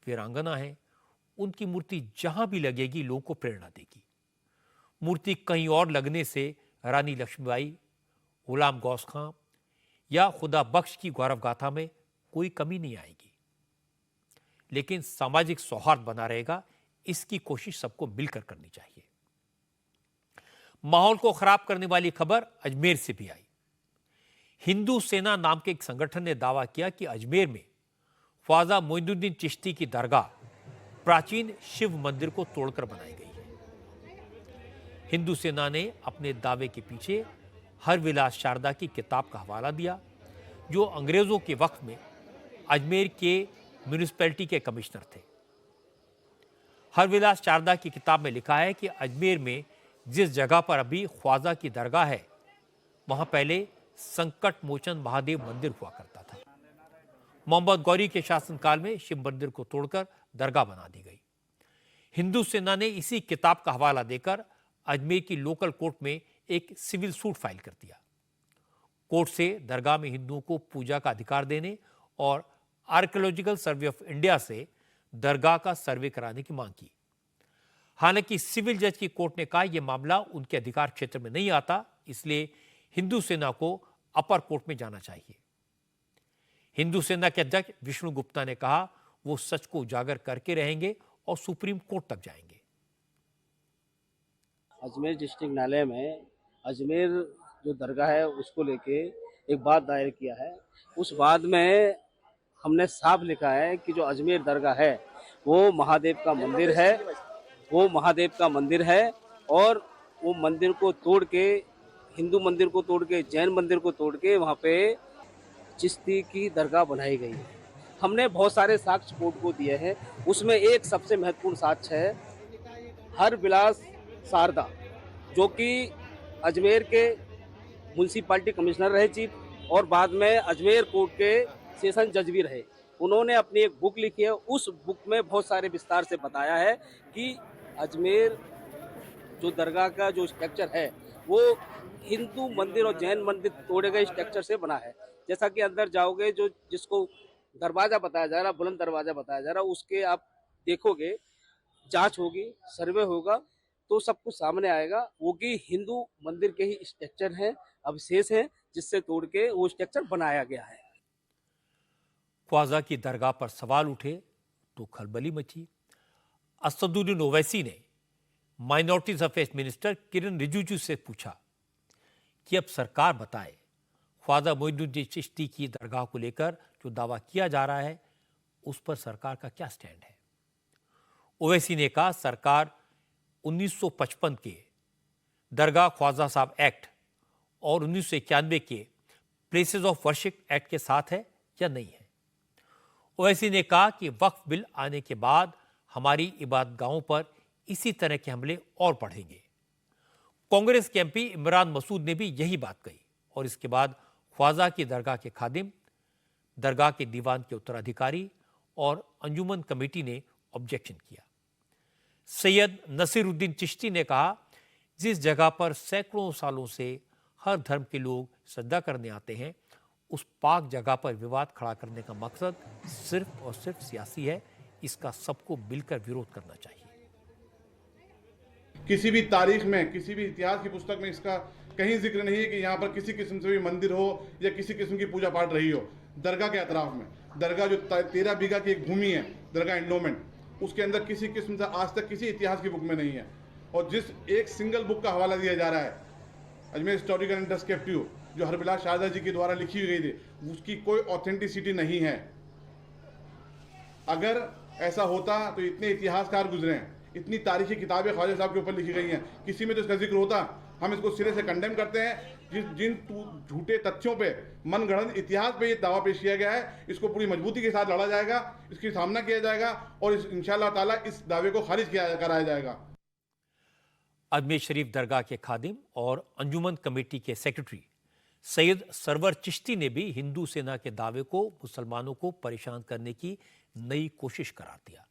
वीरांगना है, उनकी मूर्ति जहां भी लगेगी लोगों को प्रेरणा देगी। मूर्ति कहीं और लगने से रानी लक्ष्मीबाई, गुलाम गौस खां या खुदा बख्श की गौरव गाथा में कोई कमी नहीं आएगी, लेकिन सामाजिक सौहार्द बना रहेगा, इसकी कोशिश सबको मिलकर करनी चाहिए। माहौल को खराब करने वाली खबर अजमेर से भी आई। हिंदू सेना नाम के एक संगठन ने दावा किया कि अजमेर में ख्वाजा मोइनुद्दीन चिश्ती की दरगाह प्राचीन शिव मंदिर को तोड़कर बनाई गई है। हिंदू सेना ने अपने दावे के पीछे हरविलास शारदा की किताब का हवाला दिया, जो अंग्रेजों के वक्त में अजमेर के म्यूनिसिपैलिटी के कमिश्नर थे। हरविलास शारदा की किताब में लिखा है कि अजमेर में जिस जगह पर अभी ख्वाजा की दरगाह है, वहां पहले संकट मोचन महादेव मंदिर हुआ करता था। मोहम्मद गौरी के शासनकाल में शिव मंदिर को तोड़कर दरगाह बना दी गई। हिंदू सेना ने इसी किताब का हवाला देकर अजमेर की लोकल कोर्ट में एक सिविल सूट फाइल कर दिया। कोर्ट से दरगाह में हिंदुओं को पूजा का अधिकार देने और आर्कियोलॉजिकल सर्वे ऑफ इंडिया से दरगाह का सर्वे कराने की मांग की। हालांकि सिविल जज की कोर्ट ने कहा यह मामला उनके अधिकार क्षेत्र में नहीं आता, इसलिए हिंदू सेना को अपर कोर्ट में जाना चाहिए। हिंदू सेना के अध्यक्ष विष्णु गुप्ता ने कहा वो सच को उजागर करके रहेंगे और सुप्रीम कोर्ट तक जाएंगे। अजमेर डिस्ट्रिक्ट न्यायालय में अजमेर जो दरगाह है उसको लेके एक बात दायर किया है। उस बात में हमने साफ लिखा है कि जो अजमेर दरगाह है वो महादेव का मंदिर है, वो महादेव का मंदिर है, और वो मंदिर को तोड़ के, हिंदू मंदिर को तोड़ के, जैन मंदिर को तोड़ के वहाँ पे चिश्ती की दरगाह बनाई गई है। हमने बहुत सारे साक्ष्य कोर्ट को दिए हैं, उसमें एक सबसे महत्वपूर्ण साक्ष्य है हरविलास शारदा, जो कि अजमेर के म्यूनसिपैलिटी कमिश्नर रहे चीफ, और बाद में अजमेर कोर्ट के सेशन जज भी रहे। उन्होंने अपनी एक बुक लिखी है। उस बुक में बहुत सारे विस्तार से बताया है कि अजमेर जो दरगाह का जो स्ट्रक्चर है वो हिंदू मंदिर और जैन मंदिर तोड़े गए स्ट्रक्चर से बना है। जैसा कि अंदर जाओगे, जो जिसको दरवाजा बताया जा रहा, बुलंद दरवाजा बताया जा रहा, उसके आप देखोगे, जांच होगी, सर्वे होगा तो सब कुछ सामने आएगा। वो कि हिंदू मंदिर के ही स्ट्रक्चर हैं, अवशेष हैं, जिससे तोड़ के वो स्ट्रक्चर बनाया गया है। ख्वाजा की दरगाह पर सवाल उठे तो खलबली मची। असदुद्दीन ओवैसी ने माइनॉरिटीज अफेयर्स मिनिस्टर किरण रिजिजू से पूछा कि अब सरकार बताए ख्वाजा मोइनुद्दीन चिश्ती की दरगाह को लेकर जो दावा किया जा रहा है उस पर सरकार का क्या स्टैंड है। ओवैसी ने कहा सरकार 1955 के दरगाह ख्वाजा साहब एक्ट और 1991 के प्लेसेस ऑफ वर्शिप एक्ट के साथ है या नहीं है। ओवैसी ने कहा कि वक्फ बिल आने के बाद हमारी इबादतगाहों पर इसी तरह के हमले और बढ़ेंगे। कांग्रेस के एमपी इमरान मसूद ने भी यही बात कही और इसके बाद ख्वाजा की दरगाह के खादिम, दरगाह के दीवान के उत्तराधिकारी और अंजुमन कमेटी ने ऑब्जेक्शन किया। सैयद नसीरुद्दीन चिश्ती ने कहा जिस जगह पर सैकड़ों सालों से हर धर्म के लोग सजदा करने आते हैं उस पाक जगह पर विवाद खड़ा करने का मकसद सिर्फ और सिर्फ सियासी है। इसका सबको मिलकर विरोध करना चाहिए। किसी भी तारीख में, किसी भी इतिहास की पुस्तक में इसका कहीं जिक्र नहीं है कि यहाँ पर किसी किस्म से भी मंदिर हो या किसी किस्म की पूजा पाठ रही हो। दरगाह के अतराफ में, दरगाह जो 13 बीघा की एक भूमि है, दरगाह एंडोमेंट, उसके अंदर किसी किस्म से आज तक किसी इतिहास की बुक में नहीं है। और जिस एक सिंगल बुक का हवाला दिया जा रहा है, अजमेर हिस्टोरिकल एंड डिस्क्रिप्टिव, जो हरबिलास शारदा जी के द्वारा लिखी हुई गई थी, उसकी कोई ऑथेंटिसिटी नहीं है। अगर ऐसा होता तो इतने इतिहासकार गुजरे हैं, इतनी तारीखी किताबें ख्वाजा साहब के ऊपर लिखी गई हैं, किसी में तो इसका जिक्र होता। हम इसको सिरे से कंडेम करते हैं। जिन झूठे तथ्यों पे, मनगढ़ंत इतिहास पे ये दावा पेश किया गया है, इसको पूरी मजबूती के साथ लड़ा जाएगा, इसकी सामना किया जाएगा और इंशाअल्लाह ताला इस दावे को खारिज कराया जाएगा। अजमेर शरीफ दरगाह के खादिम और अंजुमन कमेटी के सेक्रेटरी सैयद सरवर चिश्ती ने भी हिंदू सेना के दावे को मुसलमानों को परेशान करने की नई कोशिश करार दिया।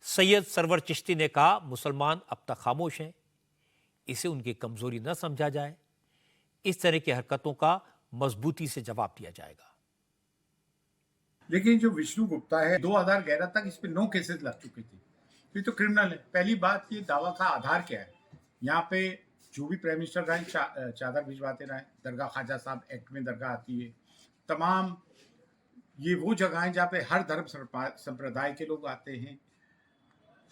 सैयद सरवर चिश्ती ने कहा मुसलमान अब तक खामोश हैं, इसे उनकी कमजोरी न समझा जाए। इस तरह की हरकतों का मजबूती से जवाब दिया जाएगा। लेकिन जो विष्णु गुप्ता है, 2011 तक इस पे 9 केसेस लग चुके थे, ये तो क्रिमिनल है। पहली बात, ये दावा का आधार क्या है? यहाँ पे जो भी प्राइम मिनिस्टर रहे चादर भिजवाते रहे, दरगाह ख्वाजा साहब एक्ट में दरगाह आती है। तमाम ये वो जगह हैं जहाँ पे हर धर्म संप्रदाय के लोग आते हैं,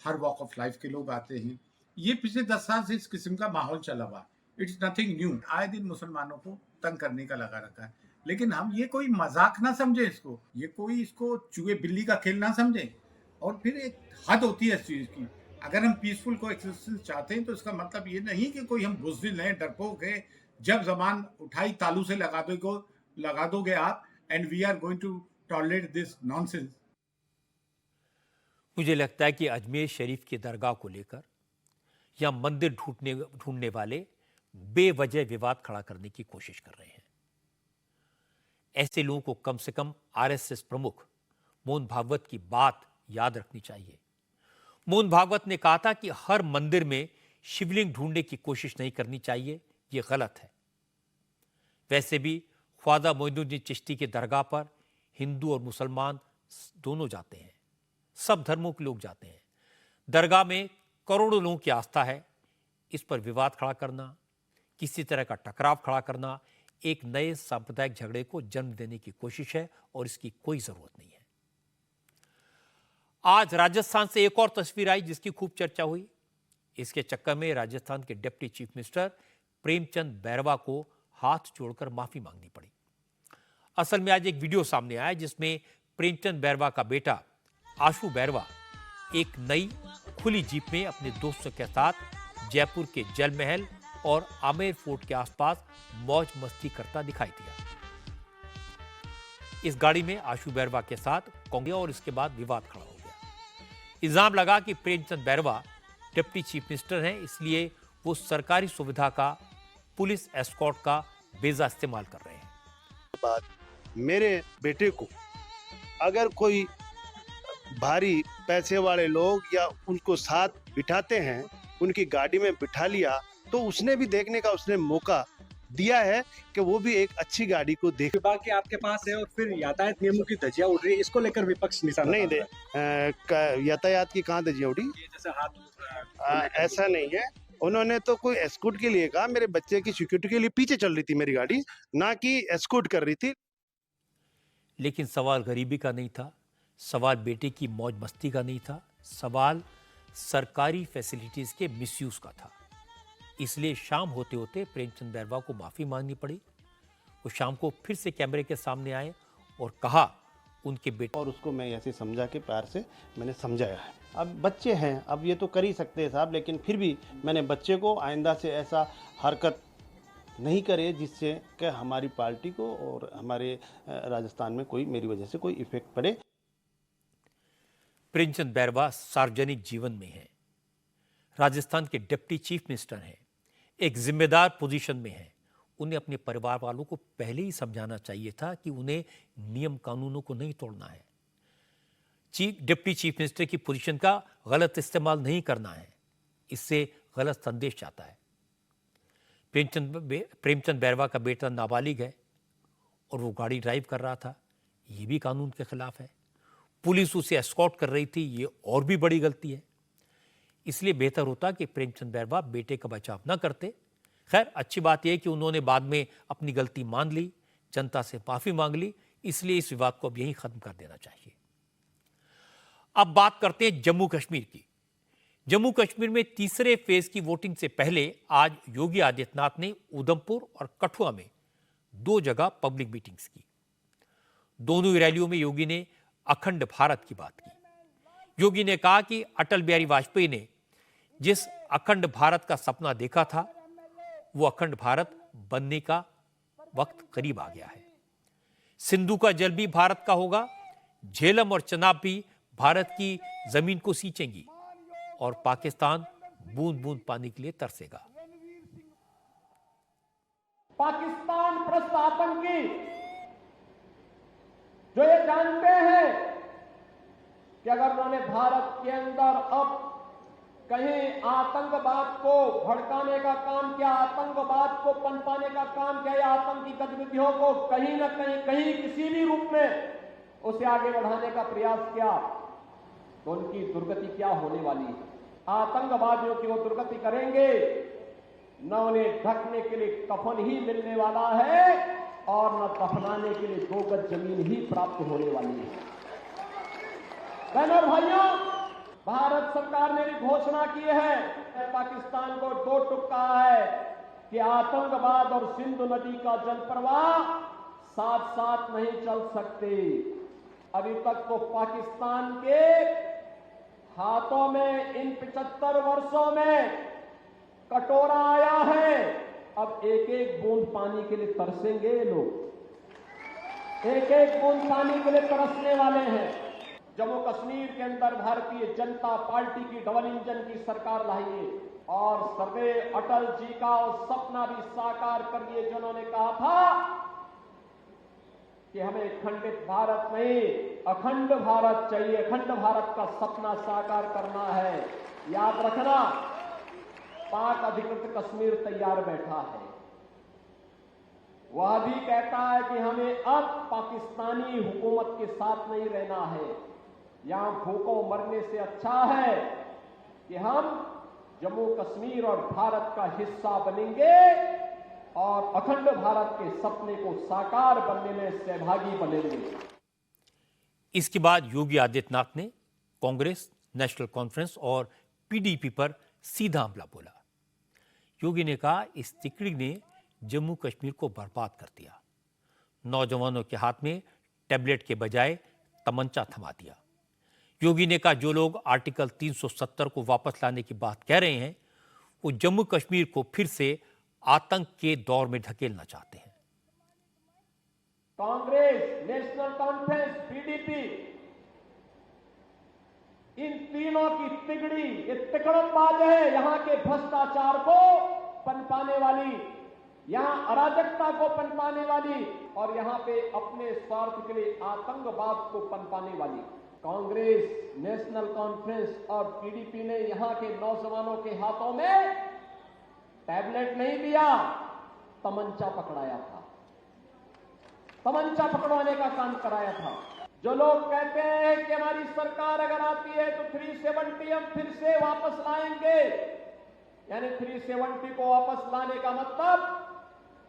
हर वॉक ऑफ लाइफ के लोग आते हैं। ये पिछले 10 साल से इस किस्म का माहौल चला हुआ, इट्स नथिंग न्यू। आए दिन मुसलमानों को तंग करने का लगा रखा है, लेकिन हम ये कोई मजाक ना समझे इसको, ये कोई इसको चूहे बिल्ली का खेल ना समझे। और फिर एक हद होती है इस चीज़ की। अगर हम पीसफुल को एक्सिस्टेंस चाहते हैं तो इसका मतलब ये नहीं कि कोई हम बुज़दिल हैं, डरपोक है, जब जबान उठाई तालू से लगा दोगे आप, and we are going to tolerate this nonsense. मुझे लगता है कि अजमेर शरीफ की दरगाह को लेकर या मंदिर ढूंढने वाले बेवजह विवाद खड़ा करने की कोशिश कर रहे हैं। ऐसे लोगों को कम से कम आरएसएस प्रमुख मोहन भागवत की बात याद रखनी चाहिए। मोहन भागवत ने कहा था कि हर मंदिर में शिवलिंग ढूंढने की कोशिश नहीं करनी चाहिए, यह गलत है। वैसे भी ख्वाजा मोइनुद्दीन चिश्ती की दरगाह पर हिंदू और मुसलमान दोनों जाते हैं, सब धर्मों के लोग जाते हैं। दरगाह में करोड़ों लोगों की आस्था है। इस पर विवाद खड़ा करना, किसी तरह का टकराव खड़ा करना एक नए सांप्रदायिक झगड़े को जन्म देने की कोशिश है और इसकी कोई जरूरत नहीं है। आज राजस्थान से एक और तस्वीर आई जिसकी खूब चर्चा हुई। इसके चक्कर में राजस्थान के deputy chief minister Premchand Bairwa को हाथ जोड़कर माफी मांगनी पड़ी। असल में आज एक वीडियो सामने आया जिसमें प्रेमचंद बैरवा का बेटा आशु बैरवा एक नई खुली जीप में अपने दोस्तों के साथ जयपुर के जल महल और आमेर फोर्ट के आसपास मौज मस्ती करता दिखाई दिया। इस गाड़ी में आशु बैरवा के साथ कांग्रेस और इसके बाद विवाद खड़ा हो गया। इल्जाम लगा कि Premchand Bairwa deputy chief minister हैं, इसलिए वो सरकारी सुविधा का, पुलिस एस्कॉर्ट का बेजा इस्तेमाल कर रहे हैं। बाद मेरे बेटे को अगर कोई भारी पैसे वाले लोग या उनको साथ बिठाते हैं, उनकी गाड़ी में बिठा लिया, तो उसने भी देखने का उसने मौका दिया है कि वो भी एक अच्छी गाड़ी को देख। विभाग के आपके पास है और फिर यातायात नियमों की धज्जियां उड़ रही है, इसको लेकर विपक्ष निशाना नहीं दे यातायात की कहाँ धज्जियां उड़ी? जैसे हाथ ऐसा नहीं है, उन्होंने तो कोई एस्कॉर्ट के लिए कहा, मेरे बच्चे की सिक्योरिटी के लिए पीछे चल रही थी मेरी गाड़ी, ना कि एस्कॉर्ट कर रही थी। लेकिन सवाल गरीबी का नहीं था, सवाल बेटे की मौज मस्ती का नहीं था, सवाल सरकारी फैसिलिटीज के मिसयूज का था। इसलिए शाम होते होते प्रेमचंद बैरवा को माफी मांगनी पड़ी। वो शाम को फिर से कैमरे के सामने आए और कहा उनके बेटे, और उसको मैं ऐसे समझा के प्यार से मैंने समझाया है। अब बच्चे हैं, अब ये तो कर ही सकते हैं साहब, लेकिन फिर भी मैंने बच्चे को आइंदा से ऐसा हरकत नहीं करे जिससे कि हमारी पार्टी को और हमारे राजस्थान में कोई मेरी वजह से कोई इफेक्ट पड़े। प्रेमचंद बैरवा सार्वजनिक जीवन में हैं, राजस्थान के डिप्टी चीफ मिनिस्टर हैं, एक जिम्मेदार पोजीशन में हैं। उन्हें अपने परिवार वालों को पहले ही समझाना चाहिए था कि उन्हें नियम कानूनों को नहीं तोड़ना है, डिप्टी चीफ मिनिस्टर की पोजीशन का गलत इस्तेमाल नहीं करना है, इससे गलत संदेश जाता है। प्रेमचंद बैरवा का बेटा नाबालिग है और वो गाड़ी ड्राइव कर रहा था, ये भी कानून के खिलाफ है। पुलिस उसे एस्कॉर्ट कर रही थी, ये और भी बड़ी गलती है। इसलिए बेहतर होता कि प्रेमचंद बैरवा बेटे का बचाव न करते। खैर, अच्छी बात यह कि उन्होंने बाद में अपनी गलती मान ली, जनता से माफी मांग ली, इसलिए इस विवाद को अब यहीं खत्म कर देना चाहिए। अब बात करते हैं जम्मू कश्मीर की। जम्मू कश्मीर में तीसरे फेज की वोटिंग से पहले आज योगी आदित्यनाथ ने उधमपुर और कठुआ में 2 जगह पब्लिक मीटिंग्स की। दोनों ही रैलियों में योगी ने अखंड भारत की बात की। योगी ने कहा कि अटल बिहारी वाजपेयी ने जिस अखंड भारत का सपना देखा था, वो अखंड भारत बनने का वक्त करीब आ गया है। सिंधु का जल भी भारत का होगा, झेलम और चनाब भी भारत की जमीन को सींचेंगी और पाकिस्तान बूंद बूंद पानी के लिए तरसेगा। पाकिस्तान प्रस्त आतंकी जो ये जानते हैं कि अगर उन्होंने भारत के अंदर अब कहीं आतंकवाद को भड़काने का काम किया, आतंकवाद को पनपाने का काम किया या आतंकी गतिविधियों को कहीं न कहीं किसी भी रूप में उसे आगे बढ़ाने का प्रयास किया, तो उनकी दुर्गति क्या होने वाली है। आतंकवादियों की वो दुर्गति करेंगे, न उन्हें ढकने के लिए कफन ही मिलने वाला है और न दफनाने के लिए 2 गज जमीन ही प्राप्त होने वाली है। बहनों और भाइयों, भारत सरकार ने भी घोषणा की है, पाकिस्तान को 2 टुक कहा है कि आतंकवाद और सिंधु नदी का जल प्रवाह साथ साथ नहीं चल सकते। अभी तक तो पाकिस्तान के हाथों में इन 75 वर्षों में कटोरा आया है, अब एक एक बूंद पानी के लिए तरसेंगे लोग, एक एक बूंद पानी के लिए तरसने वाले हैं। जम्मू कश्मीर के अंदर भारतीय जनता पार्टी की डबल इंजन की सरकार लाइए और सर्वे अटल जी का सपना भी साकार करिए, जिन्होंने कहा था कि हमें खंडित भारत नहीं अखंड भारत चाहिए, अखंड भारत का सपना साकार करना है। याद रखना, पाक अधिकृत कश्मीर तैयार बैठा है, वह भी कहता है कि हमें अब पाकिस्तानी हुकूमत के साथ नहीं रहना है, यहां भूखों मरने से अच्छा है कि हम जम्मू कश्मीर और भारत का हिस्सा बनेंगे और अखंड भारत के सपने को साकार बनने में सहभागी बनेंगे। इसके बाद योगी आदित्यनाथ ने कांग्रेस, नेशनल कॉन्फ्रेंस और पीडीपी पर सीधा हमला बोला। योगी ने कहा, इस तिकड़ी ने जम्मू कश्मीर को बर्बाद कर दिया। नौजवानों के हाथ में टैबलेट के बजाय तमंचा थमा दिया। योगी ने कहा, जो लोग आर्टिकल 370 को वापस लाने की बात कह रहे हैं, वो जम्मू कश्मीर को फिर से आतंक के दौर में धकेलना चाहते हैं। कांग्रेस, नेशनल कॉन्फ्रेंस, पीडीपी, इन तीनों की तिगड़ी, ये तिकड़मबाज है, यहां के भ्रष्टाचार को पनपाने वाली। यहाँ अराजकता को पनपाने वाली और यहाँ पे अपने स्वार्थ के लिए आतंकवाद को पनपाने वाली कांग्रेस, नेशनल कॉन्फ्रेंस और पीडीपी ने यहाँ के नौजवानों के हाथों में टैबलेट नहीं दिया, तमंचा पकड़ाया था, तमंचा पकड़वाने का काम कराया था। जो लोग कहते हैं कि हमारी सरकार अगर आती है तो 370 हम फिर से वापस लाएंगे, यानी 370 को वापस लाने का मतलब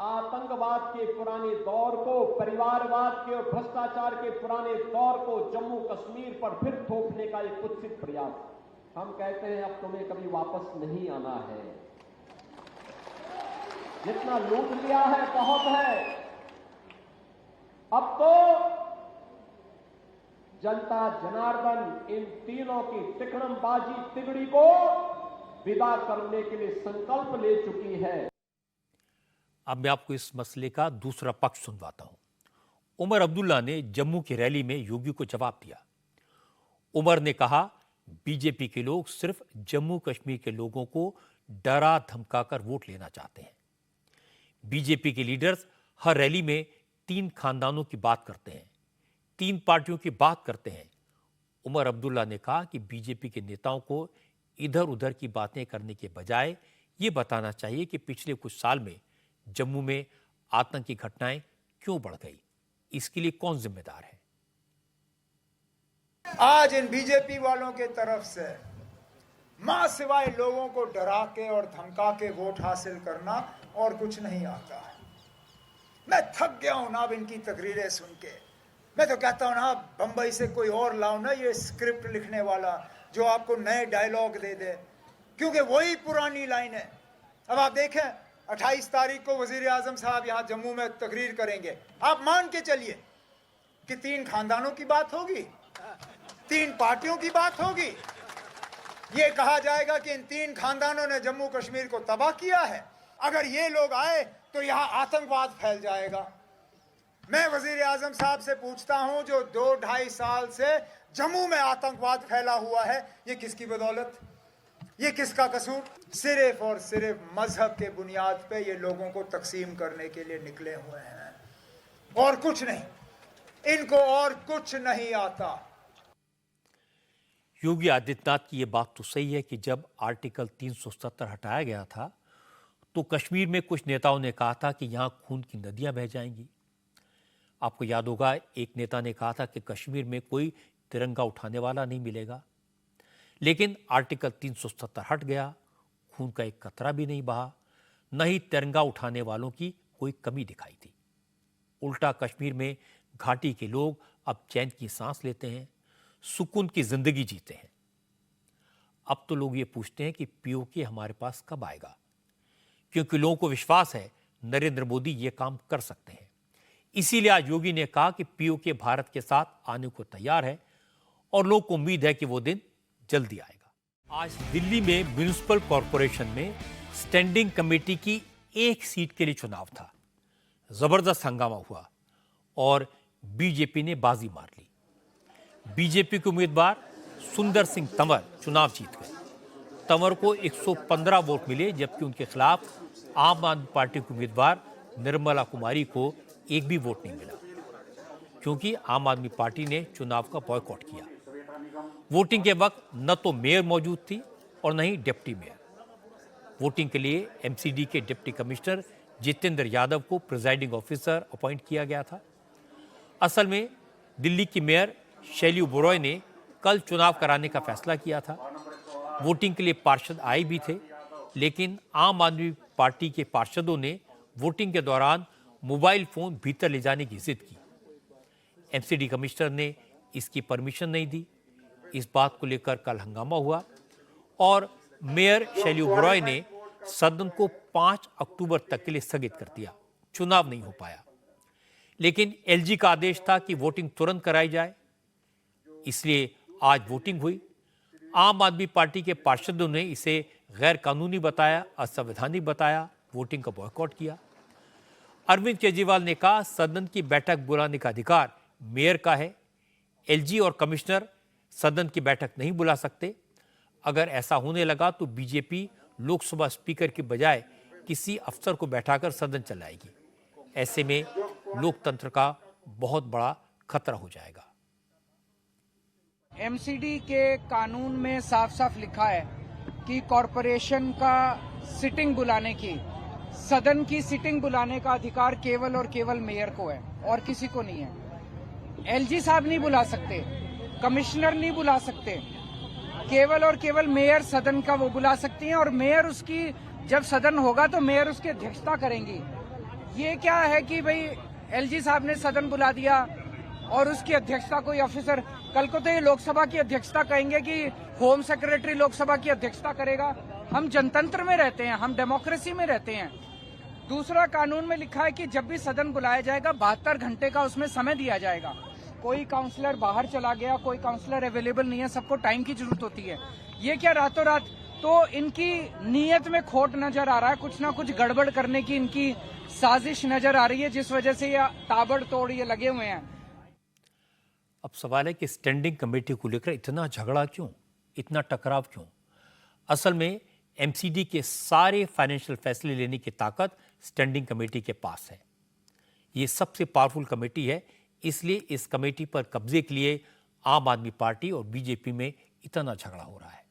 आतंकवाद के पुराने दौर को, परिवारवाद के और भ्रष्टाचार के पुराने दौर को जम्मू कश्मीर पर फिर थोपने का एक कुत्सित प्रयास। हम कहते हैं अब तुम्हें कभी वापस नहीं आना है, जितना लूट लिया है बहुत है, अब तो जनता जनार्दन इन तीनों की तिकड़मबाजी तिगड़ी को विदा करने के लिए संकल्प ले चुकी है। अब मैं आपको इस मसले का दूसरा पक्ष सुनवाता हूं। उमर अब्दुल्ला ने जम्मू की रैली में योगी को जवाब दिया। उमर ने कहा, बीजेपी के लोग सिर्फ जम्मू कश्मीर के लोगों को डरा धमकाकर वोट लेना चाहते हैं। बीजेपी के लीडर्स हर रैली में 3 खानदानों की बात करते हैं, 3 पार्टियों की बात करते हैं। उमर अब्दुल्ला ने कहा कि बीजेपी के नेताओं को इधर उधर की बातें करने के बजाय ये बताना चाहिए कि पिछले कुछ साल में जम्मू में आतंकी घटनाएं क्यों बढ़ गई, इसके लिए कौन जिम्मेदार है। आज इन बीजेपी वालों के तरफ से मां सिवाय लोगों को डरा के और धमका के वोट हासिल करना और कुछ नहीं आता है। मैं थक गया हूं ना अब इनकी तकरीरें सुन के। मैं तो कहता हूं ना बंबई से कोई और लाओ ना ये स्क्रिप्ट लिखने वाला जो आपको नए डायलॉग दे दे, क्योंकि वही पुरानी लाइन है। अब आप देखें 28 तारीख को वजीर आजम साहब यहाँ जम्मू में तकरीर करेंगे। आप मान के चलिए कि 3 खानदानों की बात होगी, 3 पार्टियों की बात होगी। ये कहा जाएगा कि इन 3 खानदानों ने जम्मू कश्मीर को तबाह किया है। अगर ये लोग आए तो यहाँ आतंकवाद फैल जाएगा। मैं वजीर आजम साहब से पूछता हूँ, जो 2-2.5 साल से जम्मू में आतंकवाद फैला हुआ है, ये किसकी बदौलत, ये किसका कसूर? सिर्फ और सिर्फ मजहब के बुनियाद पे ये लोगों को तकसीम करने के लिए निकले हुए हैं, और कुछ नहीं। इनको और कुछ नहीं आता। योगी आदित्यनाथ की यह बात तो सही है कि जब आर्टिकल 370 हटाया गया था तो कश्मीर में कुछ नेताओं ने कहा था कि यहां खून की नदियां बह जाएंगी। आपको याद होगा, एक नेता ने कहा था कि कश्मीर में कोई तिरंगा उठाने वाला नहीं मिलेगा। लेकिन आर्टिकल 370 हट गया, खून का एक कतरा भी नहीं बहा, न ही तिरंगा उठाने वालों की कोई कमी दिखाई थी। उल्टा कश्मीर में घाटी के लोग अब चैन की सांस लेते हैं, सुकून की जिंदगी जीते हैं। अब तो लोग ये पूछते हैं कि पीओके हमारे पास कब आएगा, क्योंकि लोगों को विश्वास है नरेंद्र मोदी ये काम कर सकते हैं। इसीलिए आज योगी ने कहा कि पीओके भारत के साथ आने को तैयार है और लोगों को उम्मीद है कि वो दिन जल्दी आएगा। आज दिल्ली में म्युनिसिपल कॉरपोरेशन में स्टैंडिंग कमेटी की 1 सीट के लिए चुनाव था। जबरदस्त हंगामा हुआ और बीजेपी ने बाजी मार ली। बीजेपी के उम्मीदवार सुंदर सिंह तंवर चुनाव जीत गए। तंवर को 115 वोट मिले, जबकि उनके खिलाफ आम आदमी पार्टी के उम्मीदवार निर्मला कुमारी को एक भी वोट नहीं मिला, क्योंकि आम आदमी पार्टी ने चुनाव का बॉयकॉट किया। वोटिंग के वक्त न तो मेयर मौजूद थी और न ही डिप्टी मेयर। वोटिंग के लिए एमसीडी के डिप्टी कमिश्नर जितेंद्र यादव को प्रिजाइडिंग ऑफिसर अपॉइंट किया गया था। असल में दिल्ली की मेयर शैली ओबेरॉय ने कल चुनाव कराने का फैसला किया था। वोटिंग के लिए पार्षद आए भी थे, लेकिन आम आदमी पार्टी के पार्षदों ने वोटिंग के दौरान मोबाइल फोन भीतर ले जाने की जिद की। एमसीडी कमिश्नर ने इसकी परमिशन नहीं दी। इस बात को लेकर कल हंगामा हुआ और मेयर शैली ओबेरॉय ने सदन को 5 अक्टूबर तक के लिए स्थगित कर दिया। चुनाव नहीं हो पाया, लेकिन एलजी का आदेश था कि वोटिंग तुरंत कराई जाए, इसलिए आज वोटिंग हुई। आम आदमी पार्टी के पार्षदों ने इसे गैर कानूनी बताया, असंवैधानिक बताया, वोटिंग का बॉयकॉट किया। अरविंद केजरीवाल ने कहा, सदन की बैठक बुलाने का अधिकार मेयर का है। एलजी और कमिश्नर सदन की बैठक नहीं बुला सकते। अगर ऐसा होने लगा तो बीजेपी लोकसभा स्पीकर की बजाय किसी अफसर को बैठाकर सदन चलाएगी। ऐसे में लोकतंत्र का बहुत बड़ा खतरा हो जाएगा। एमसीडी के कानून में साफ साफ लिखा है कि कॉरपोरेशन का सिटिंग बुलाने की, सदन की सिटिंग बुलाने का अधिकार केवल और केवल मेयर को है और किसी को नहीं है। एलजी साहब नहीं बुला सकते, कमिश्नर नहीं बुला सकते, केवल और केवल मेयर सदन का वो बुला सकती हैं और मेयर उसकी, जब सदन होगा तो मेयर उसकी अध्यक्षता करेंगी। ये क्या है कि भाई एलजी साहब ने सदन बुला दिया और उसकी अध्यक्षता कोई ऑफिसर, कल को तो ये लोकसभा की अध्यक्षता कहेंगे कि होम सेक्रेटरी लोकसभा की अध्यक्षता करेगा। हम जनतंत्र में रहते हैं, हम डेमोक्रेसी में रहते हैं। दूसरा, कानून में लिखा है कि जब भी सदन बुलाया जाएगा 72 घंटे का उसमें समय दिया जाएगा। कोई काउंसलर बाहर चला गया, कोई काउंसलर अवेलेबल नहीं है, सबको टाइम की जरूरत होती है। ये क्या रातों रात, तो इनकी नीयत में खोट नजर आ रहा है, कुछ ना कुछ गड़बड़ करने की इनकी साजिश नजर आ रही है, जिस वजह से ये ताबड़तोड़ ये लगे हुए हैं। अब सवाल है कि स्टैंडिंग कमेटी को लेकर इतना झगड़ा क्यों, इतना टकराव क्यों? असल में एमसीडी के सारे फाइनेंशियल फैसले लेने की ताकत स्टैंडिंग कमेटी के पास है। ये सबसे पावरफुल कमेटी है, इसलिए इस कमेटी पर कब्जे के लिए आम आदमी पार्टी और बीजेपी में इतना झगड़ा हो रहा है।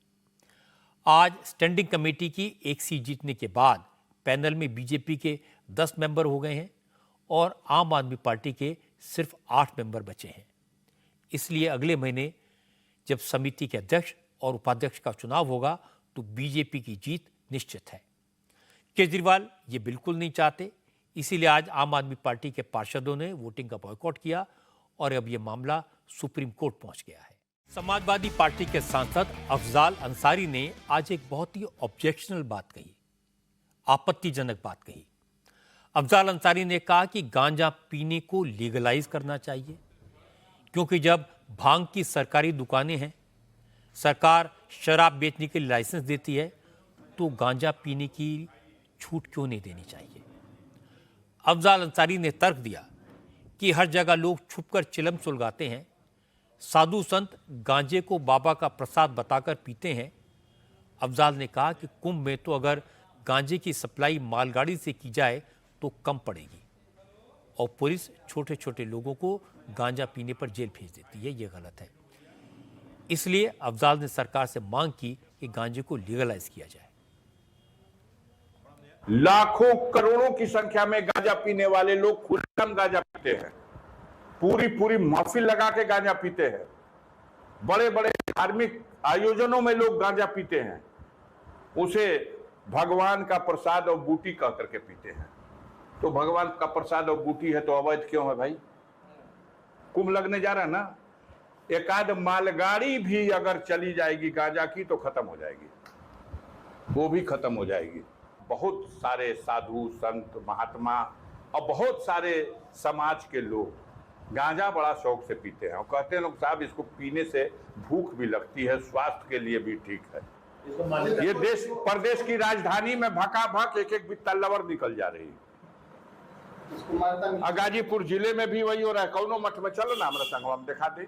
आज स्टैंडिंग कमेटी की एक सीट जीतने के बाद पैनल में बीजेपी के 10 मेंबर हो गए हैं और आम आदमी पार्टी के सिर्फ 8 मेंबर बचे हैं। इसलिए अगले महीने जब समिति के अध्यक्ष और उपाध्यक्ष का चुनाव होगा तो बीजेपी की जीत निश्चित है। केजरीवाल ये बिल्कुल नहीं चाहते, इसीलिए आज आम आदमी पार्टी के पार्षदों ने वोटिंग का बॉयकॉट किया और अब यह मामला सुप्रीम कोर्ट पहुंच गया है। समाजवादी पार्टी के सांसद अफजाल अंसारी ने आज एक बहुत ही ऑब्जेक्शनल बात कही, आपत्तिजनक बात कही। अफजाल अंसारी ने कहा कि गांजा पीने को लीगलाइज करना चाहिए, क्योंकि जब भांग की सरकारी दुकानें हैं, सरकार शराब बेचने के लिए लाइसेंस देती है, तो गांजा पीने की छूट क्यों नहीं देनी चाहिए? अफजाल अंसारी ने तर्क दिया कि हर जगह लोग छुपकर चिलम सुलगाते हैं, साधु संत गांजे को बाबा का प्रसाद बताकर पीते हैं। अफजाल ने कहा कि कुंभ में तो अगर गांजे की सप्लाई मालगाड़ी से की जाए तो कम पड़ेगी और पुलिस छोटे छोटे लोगों को गांजा पीने पर जेल भेज देती है, ये गलत है। इसलिए अफजाल ने सरकार से मांग की कि गांजे को लीगलाइज किया जाए। लाखों करोड़ों की संख्या में गांजा पीने वाले लोग खुलेआम गांजा पीते हैं, पूरी महफिल लगा के गांजा पीते हैं, बड़े बड़े धार्मिक आयोजनों में लोग गांजा पीते हैं, उसे भगवान का प्रसाद और बूटी कह करके पीते हैं। तो भगवान का प्रसाद और बूटी है तो अवैध क्यों है भाई? कुंभ लगने जा रहा है ना, एकाध मालगाड़ी भी अगर चली जाएगी गांजा की तो खत्म हो जाएगी, वो भी खत्म हो जाएगी। बहुत सारे साधु संत महात्मा और बहुत सारे समाज के लोग गांजा बड़ा शौक से पीते हैं और कहते हैं लोग साहब इसको पीने से भूख भी लगती है, स्वास्थ्य के लिए भी ठीक है। ये देश प्रदेश की राजधानी में भकाभक एक एक बित्ता लवर निकल जा रही है। गाजीपुर जिले में भी वही हो रहा है। कौनो मठ में चलो ना, हमारा संग हम दिखा दे।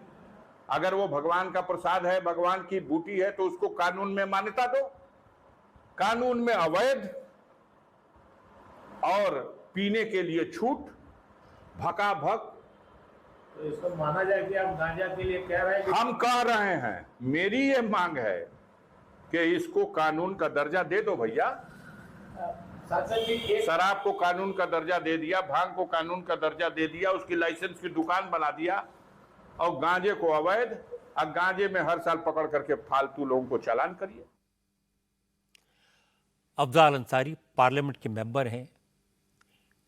अगर वो भगवान का प्रसाद है, भगवान की बूटी है, तो उसको कानून में मान्यता दो। कानून में अवैध और पीने के लिए छूट, भकाभक। तो इसको माना जाए कि आप गांजा के लिए कह रहे हैं? हम कह रहे हैं, मेरी ये मांग है कि इसको कानून का दर्जा दे दो भैया। शराब को कानून का दर्जा दे दिया, भांग को कानून का दर्जा दे दिया, उसकी लाइसेंस की दुकान बना दिया और गांजे को अवैध। अब गांजे में हर साल पकड़ करके फालतू लोगों को चालान करिए। अफजाल अंसारी पार्लियामेंट के मेंबर हैं,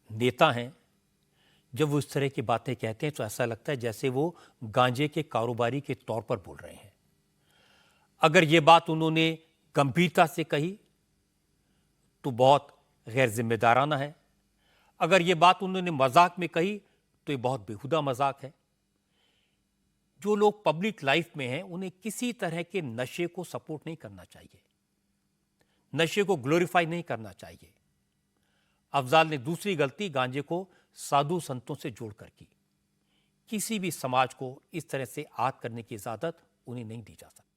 नेता हैं। जब वो इस तरह की बातें कहते हैं तो ऐसा लगता है जैसे वो गांजे के कारोबारी के तौर पर बोल रहे हैं। अगर ये बात उन्होंने गंभीरता से कही तो बहुत गैर जिम्मेदाराना है। अगर ये बात उन्होंने मजाक में कही तो ये बहुत बेहुदा मजाक है। जो लोग पब्लिक लाइफ में हैं उन्हें किसी तरह के नशे को सपोर्ट नहीं करना चाहिए, नशे को ग्लोरीफाई नहीं करना चाहिए। अफजाल ने दूसरी गलती गांजे को साधु संतों से जोड़कर की। किसी भी समाज को इस तरह से आद करने की इजाजत उन्हें नहीं दी जा सकती।